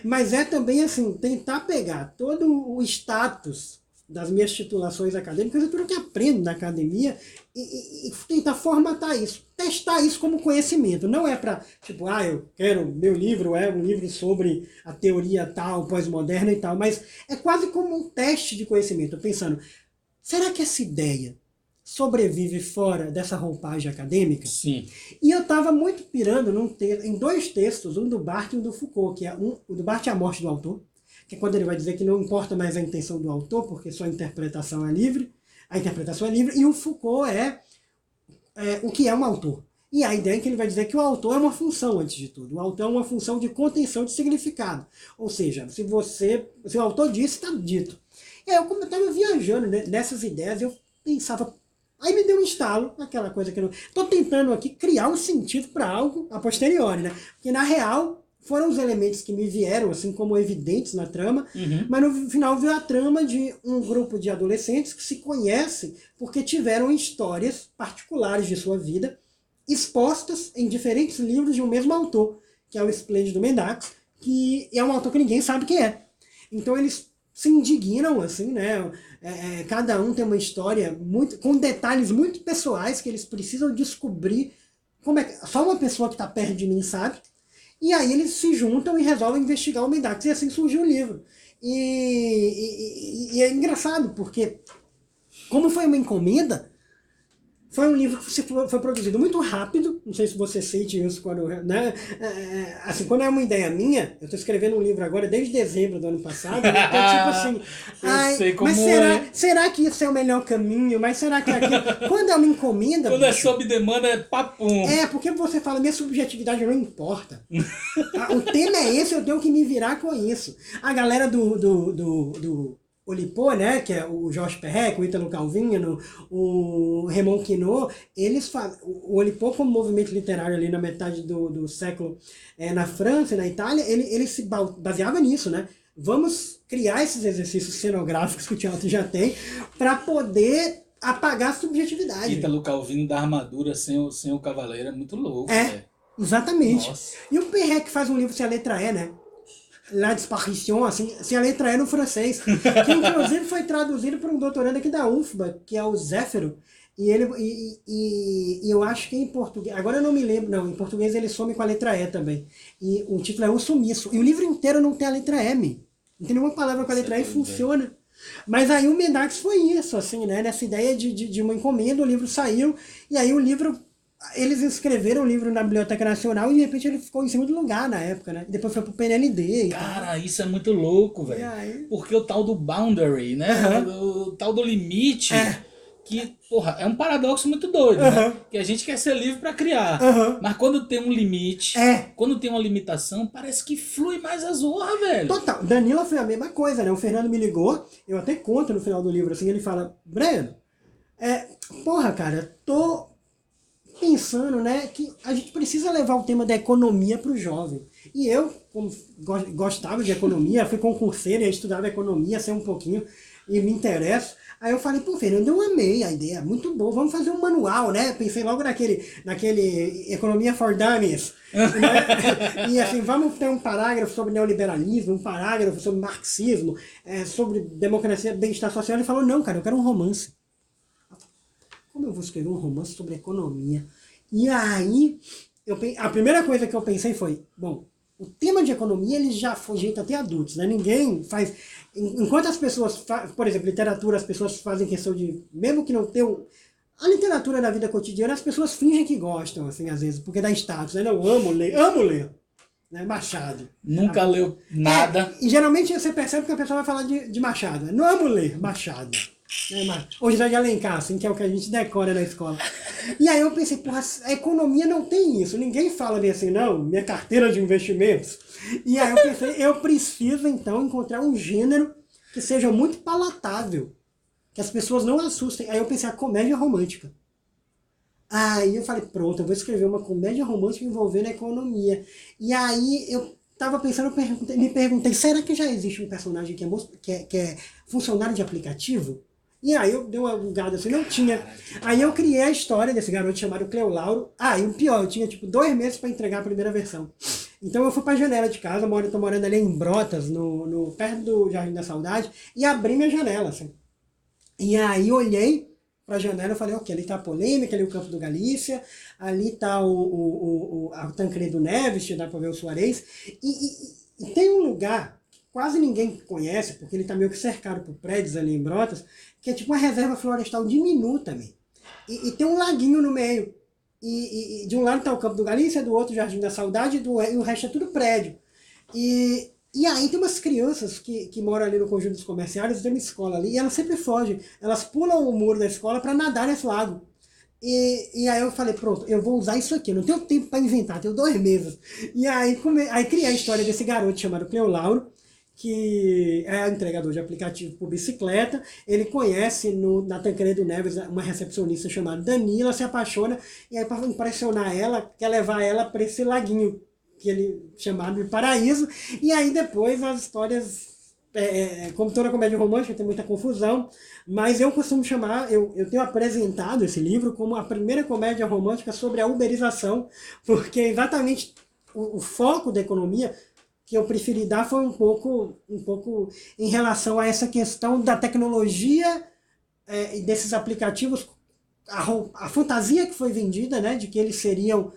Speaker 2: mas é também assim, tentar pegar todo o status das minhas titulações acadêmicas e tudo que aprendo na academia e tentar formatar isso, testar isso como conhecimento. Não é para, tipo, eu quero, meu livro é um livro sobre a teoria tal, pós-moderna e tal, mas é quase como um teste de conhecimento, pensando, será que essa ideia sobrevive fora dessa roupagem acadêmica?
Speaker 3: Sim.
Speaker 2: E eu estava muito pirando em dois textos, um do Barthes e um do Foucault, que é o do Barthes é a morte do autor, que é quando ele vai dizer que não importa mais a intenção do autor, porque sua interpretação é livre, a interpretação é livre, e o Foucault é o que é um autor. E a ideia é que ele vai dizer que o autor é uma função, antes de tudo. O autor é uma função de contenção de significado. Ou seja, se o autor disse, está dito. E aí eu estava viajando nessas ideias, eu pensava, aí me deu um estalo, aquela coisa que eu tô tentando aqui criar um sentido para algo a posteriori, né? Porque na real foram os elementos que me vieram assim como evidentes na trama, mas no final veio a trama de um grupo de adolescentes que se conhecem porque tiveram histórias particulares de sua vida expostas em diferentes livros de um mesmo autor, que é o Esplêndido Mendax, que é um autor que ninguém sabe quem é. Então eles se indignam, assim, né? Cada um tem uma história com detalhes muito pessoais que eles precisam descobrir como é que só uma pessoa que está perto de mim sabe. E aí eles se juntam e resolvem investigar o Mendax. E assim surgiu o livro. E é engraçado, porque como foi uma encomenda, foi um livro que foi produzido muito rápido, não sei se você sente isso quando, né? Assim, quando é uma ideia minha, eu estou escrevendo um livro agora desde dezembro do ano passado, né? Então, tipo assim,
Speaker 3: sei como
Speaker 2: mas será que isso é o melhor caminho? Mas será que é aquilo? Quando é uma encomenda...
Speaker 3: Quando é sob demanda é papum.
Speaker 2: Porque você fala, minha subjetividade não importa. O tema é esse, eu tenho que me virar com isso. A galera do Olipô, né, que é o Jorge Perrec, o Ítalo Calvino, o Raymond Queneau, eles fazem... O Olipô, como movimento literário ali na metade do século na França e na Itália, ele se baseava nisso, né? Vamos criar esses exercícios cenográficos que o teatro já tem para poder apagar a subjetividade.
Speaker 3: Ítalo Calvino da armadura sem o cavaleiro é muito louco.
Speaker 2: Exatamente.
Speaker 3: Nossa.
Speaker 2: E o Perrec faz um livro sem a letra E, né? La Disparition, assim, sem a letra E no francês, que inclusive foi traduzido por um doutorando aqui da UFBA, que é o Zéfiro, e eu acho que em português, agora eu não me lembro, não, em português ele some com a letra E também, e o título é O Sumiço, e o livro inteiro não tem a letra M, não tem nenhuma palavra com a letra E e funciona. Mas aí o Mendax foi isso, assim, né, nessa ideia de uma encomenda, o livro saiu, e aí o livro... Eles escreveram o livro na Biblioteca Nacional e de repente ele ficou em segundo lugar na época, né? Depois foi pro PNLD.
Speaker 3: Cara, isso é muito louco, velho. Porque o tal do boundary, né? O tal do limite, que, porra, é um paradoxo muito doido, né? Que a gente quer ser livre pra criar. Mas quando tem um limite, quando tem uma limitação, parece que flui mais a zorra, velho.
Speaker 2: Total. Danila foi a mesma coisa, né? O Fernando me ligou, eu até conto no final do livro, assim, ele fala, Breno, porra, cara, tô pensando, né, que a gente precisa levar o tema da economia para o jovem. E eu, como gostava de economia, fui concurseiro e estudava economia, sei um pouquinho, e me interesso. Aí eu falei, pô, Fernando, eu amei a ideia, muito bom, vamos fazer um manual, né? Pensei logo naquele Economia for Dummies. Né? E assim, vamos ter um parágrafo sobre neoliberalismo, um parágrafo sobre marxismo, sobre democracia, bem-estar social. Ele falou, não, cara, eu quero um romance. Como eu vou escrever um romance sobre economia? E aí, a primeira coisa que eu pensei foi, bom, o tema de economia ele já foi jeito até adultos, né? Ninguém faz... Enquanto as pessoas, por exemplo, literatura, as pessoas fazem questão de, mesmo que não tenham... A literatura da vida cotidiana, as pessoas fingem que gostam, assim, às vezes, porque dá status, né? Eu amo ler. Né? Machado.
Speaker 3: Nunca leu nada.
Speaker 2: E geralmente você percebe que a pessoa vai falar de Machado. Não amo ler Machado. Ou José de Alencar, assim, que é o que a gente decora na escola. E aí eu pensei, porra, a economia não tem isso. Ninguém fala bem assim, não, minha carteira de investimentos. E aí eu pensei, eu preciso então encontrar um gênero que seja muito palatável, que as pessoas não assustem. Aí eu pensei, a comédia romântica. Aí eu falei, pronto, eu vou escrever uma comédia romântica envolvendo a economia. E aí eu tava pensando, me perguntei, será que já existe um personagem que é funcionário de aplicativo? E aí eu dei uma bugada assim, não tinha. Aí eu criei a história desse garoto chamado Cleolauro. E o pior, eu tinha tipo 2 meses para entregar a primeira versão. Então eu fui pra janela de casa, eu tô morando ali em Brotas, perto do Jardim da Saudade, e abri minha janela, assim. E aí olhei pra janela e falei, ok, ali tá a polêmica, ali o Campo do Galícia, ali tá a Tancredo Neves, dá pra ver o Suarez. E tem um lugar que quase ninguém conhece, porque ele tá meio que cercado por prédios ali em Brotas, que é tipo uma reserva florestal diminuta também. E tem um laguinho no meio. E de um lado tá o Campo do Galícia, do outro o Jardim da Saudade, e o resto é tudo prédio. E aí tem umas crianças que moram ali no conjunto dos comerciários, tem uma escola ali, e elas sempre fogem. Elas pulam o muro da escola para nadar nesse lago. E aí eu falei, pronto, eu vou usar isso aqui, eu não tenho tempo para inventar, tenho 2 meses. E aí criei a história desse garoto chamado Cleolauro, que é entregador de aplicativo por bicicleta. Ele conhece na Tancredo Neves uma recepcionista chamada Danila, se apaixona, e aí para impressionar ela, quer levar ela para esse laguinho que ele chamava de Paraíso. E aí depois as histórias, como toda comédia romântica, tem muita confusão, mas eu costumo chamar, eu tenho apresentado esse livro como a primeira comédia romântica sobre a uberização, porque exatamente o foco da economia que eu preferi dar foi um pouco em relação a essa questão da tecnologia e desses aplicativos, a fantasia que foi vendida, né, de que eles seriam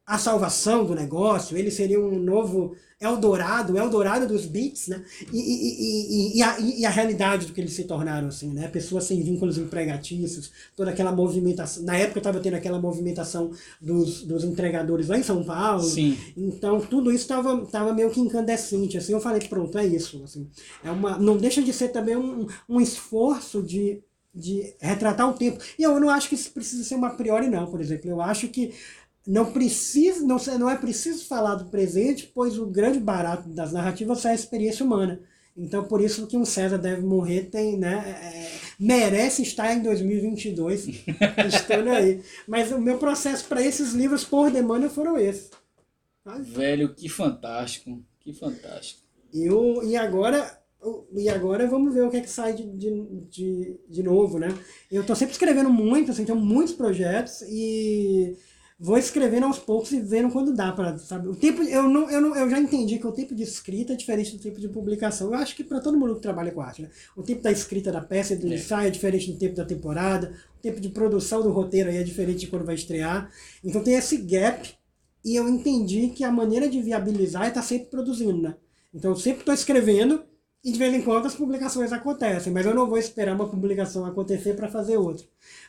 Speaker 2: a salvação do negócio, eles seriam um novo Eldorado, o Eldorado dos bits, né? E a realidade do que eles se tornaram, assim, né? Pessoas sem vínculos empregatícios, toda aquela movimentação. Na época estava tendo aquela movimentação dos entregadores lá em São Paulo.
Speaker 3: Sim.
Speaker 2: Então tudo isso estava meio que incandescente. Assim, eu falei, pronto, é isso. Assim, não deixa de ser também um esforço de retratar o tempo. E eu não acho que isso precisa ser uma a priori, não, por exemplo. Eu acho que não é preciso falar do presente, pois o grande barato das narrativas é a experiência humana. Então, por isso que um César Deve Morrer merece estar em 2022, estando aí. Mas o meu processo para esses livros por demanda foram esses.
Speaker 3: Velho, que fantástico, que fantástico.
Speaker 2: E agora vamos ver o que é que sai de novo, né? Eu estou sempre escrevendo muito, assim, tenho muitos projetos e vou escrevendo aos poucos e vendo quando dá para, sabe? O tempo, eu já entendi que o tempo de escrita é diferente do tempo de publicação. Eu acho que para todo mundo que trabalha com arte, né? O tempo da escrita da peça e do ensaio é diferente do tempo da temporada. O tempo de produção do roteiro aí é diferente de quando vai estrear. Então tem esse gap e eu entendi que a maneira de viabilizar é estar sempre produzindo, né? Então eu sempre estou escrevendo e de vez em quando as publicações acontecem, mas eu não vou esperar uma publicação acontecer para fazer outra.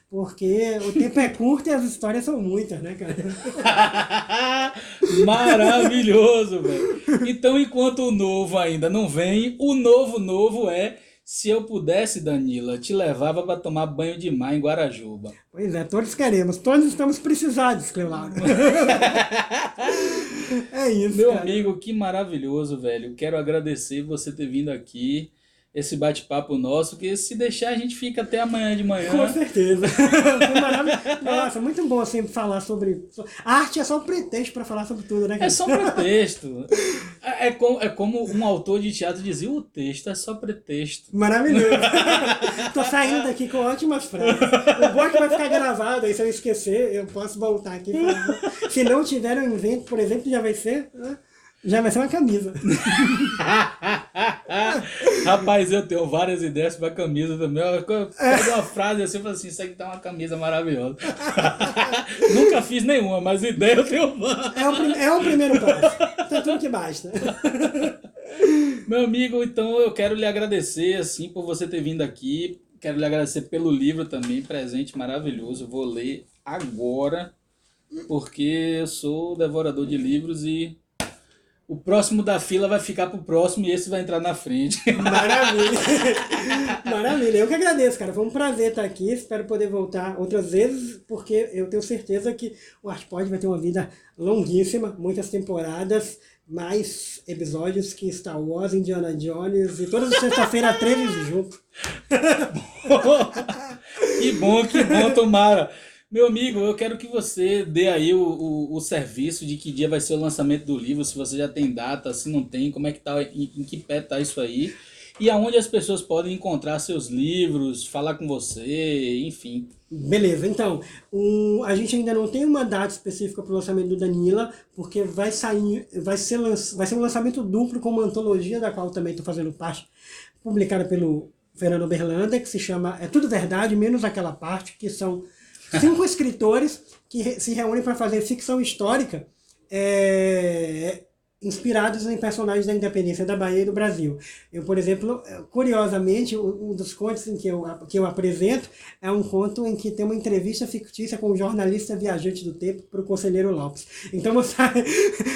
Speaker 2: Porque o tempo é curto e as histórias são muitas, né, cara?
Speaker 3: Maravilhoso, velho. Então, enquanto o novo ainda não vem, o novo é: se eu pudesse, Danila, te levava para tomar banho de mar em Guarajuba.
Speaker 2: Pois é, todos queremos, todos estamos precisados, Cleulauro. É isso,
Speaker 3: Meu
Speaker 2: cara.
Speaker 3: amigo, que maravilhoso, velho. Quero agradecer você ter vindo aqui, esse bate-papo nosso, que se deixar a gente fica até amanhã de manhã.
Speaker 2: Com certeza. Foi maravilhoso. Nossa, muito bom sempre falar sobre... A arte é só um pretexto para falar sobre tudo, né, cara?
Speaker 3: É só um pretexto. É como um autor de teatro dizia: o texto é só pretexto.
Speaker 2: Maravilhoso. Tô saindo daqui com ótimas frases. O bom é que vai ficar gravado, aí se eu esquecer, eu posso voltar aqui. Se não tiver um evento, por exemplo, já vai ser uma camisa.
Speaker 3: Rapaz, eu tenho várias ideias pra camisa também. Eu pego uma frase assim e falo assim: isso aqui tá uma camisa maravilhosa. Nunca fiz nenhuma, mas ideia eu tenho várias.
Speaker 2: É o primeiro passo. Então tudo que basta.
Speaker 3: Meu amigo, então eu quero lhe agradecer assim por você ter vindo aqui. Quero lhe agradecer pelo livro também, presente maravilhoso. Eu vou ler agora, porque eu sou devorador de livros e o próximo da fila vai ficar pro próximo e esse vai entrar na frente.
Speaker 2: Maravilha. Maravilha. Eu que agradeço, cara. Foi um prazer estar aqui. Espero poder voltar outras vezes, porque eu tenho certeza que o ArtPod vai ter uma vida longuíssima, muitas temporadas, mais episódios que Star Wars, Indiana Jones e todas as sexta-feira 13 juntos.
Speaker 3: Que bom, tomara. Meu amigo, eu quero que você dê aí o serviço de que dia vai ser o lançamento do livro, se você já tem data, se não tem, como é que tá, em que pé tá isso aí, e aonde as pessoas podem encontrar seus livros, falar com você, enfim.
Speaker 2: Beleza, então, a gente ainda não tem uma data específica para o lançamento do Danila, porque vai ser um lançamento duplo com uma antologia, da qual também estou fazendo parte, publicada pelo Fernando Berlanda, que se chama É Tudo Verdade, menos aquela parte, que são 5 escritores que se reúnem para fazer ficção histórica inspirados em personagens da independência da Bahia e do Brasil. Eu, por exemplo, curiosamente, um dos contos em que eu apresento é um conto em que tem uma entrevista fictícia com um jornalista viajante do tempo para o Conselheiro Lopes. Então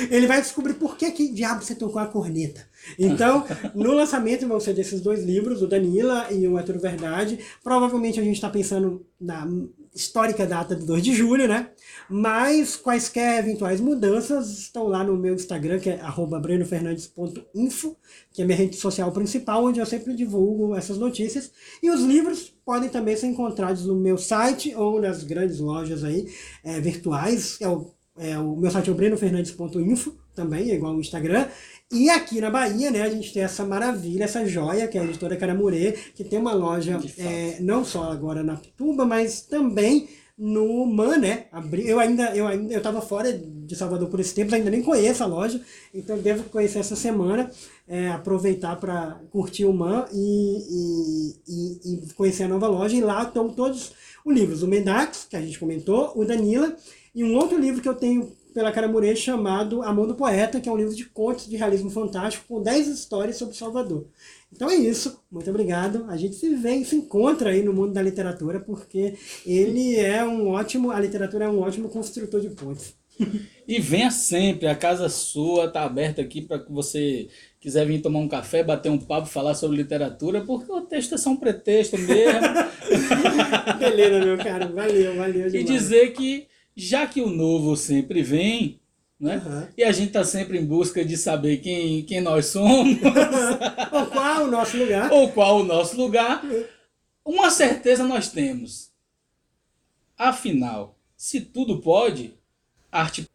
Speaker 2: ele vai descobrir por que diabo você tocou a corneta. Então, no lançamento vão ser desses 2 livros, o Danila e o É Tudo Verdade. Provavelmente a gente está pensando histórica data do 2 de julho, né? Mas quaisquer eventuais mudanças estão lá no meu Instagram, que é @brenofernandes.info, que é minha rede social principal, onde eu sempre divulgo essas notícias. E os livros podem também ser encontrados no meu site ou nas grandes lojas aí, virtuais. O meu site é o brenofernandes.info, também, é igual o Instagram. E aqui na Bahia, né, a gente tem essa maravilha, essa joia, que é a editora Caramurê, que tem uma loja não só agora na Pituba, mas também no Mané. Eu estava fora de Salvador por esse tempo, ainda nem conheço a loja, então devo conhecer essa semana, aproveitar para curtir o Man e conhecer a nova loja. E lá estão todos os livros, o Mendax, que a gente comentou, o Danila, e um outro livro que eu tenho pela Caramurê chamado A Mão do Poeta, que é um livro de contos de realismo fantástico com 10 histórias sobre Salvador. Então é isso, muito obrigado. A gente se encontra aí no mundo da literatura, porque a literatura é um ótimo construtor de pontes.
Speaker 3: E venha sempre, a casa sua está aberta aqui para que você quiser vir tomar um café, bater um papo, falar sobre literatura, porque o texto é só um pretexto mesmo.
Speaker 2: Beleza, meu cara, valeu demais.
Speaker 3: E dizer que já que o novo sempre vem, né? E a gente está sempre em busca de saber quem nós somos.
Speaker 2: Ou qual o nosso lugar.
Speaker 3: Ou qual o nosso lugar. Uma certeza nós temos. Afinal, se tudo pode, arte...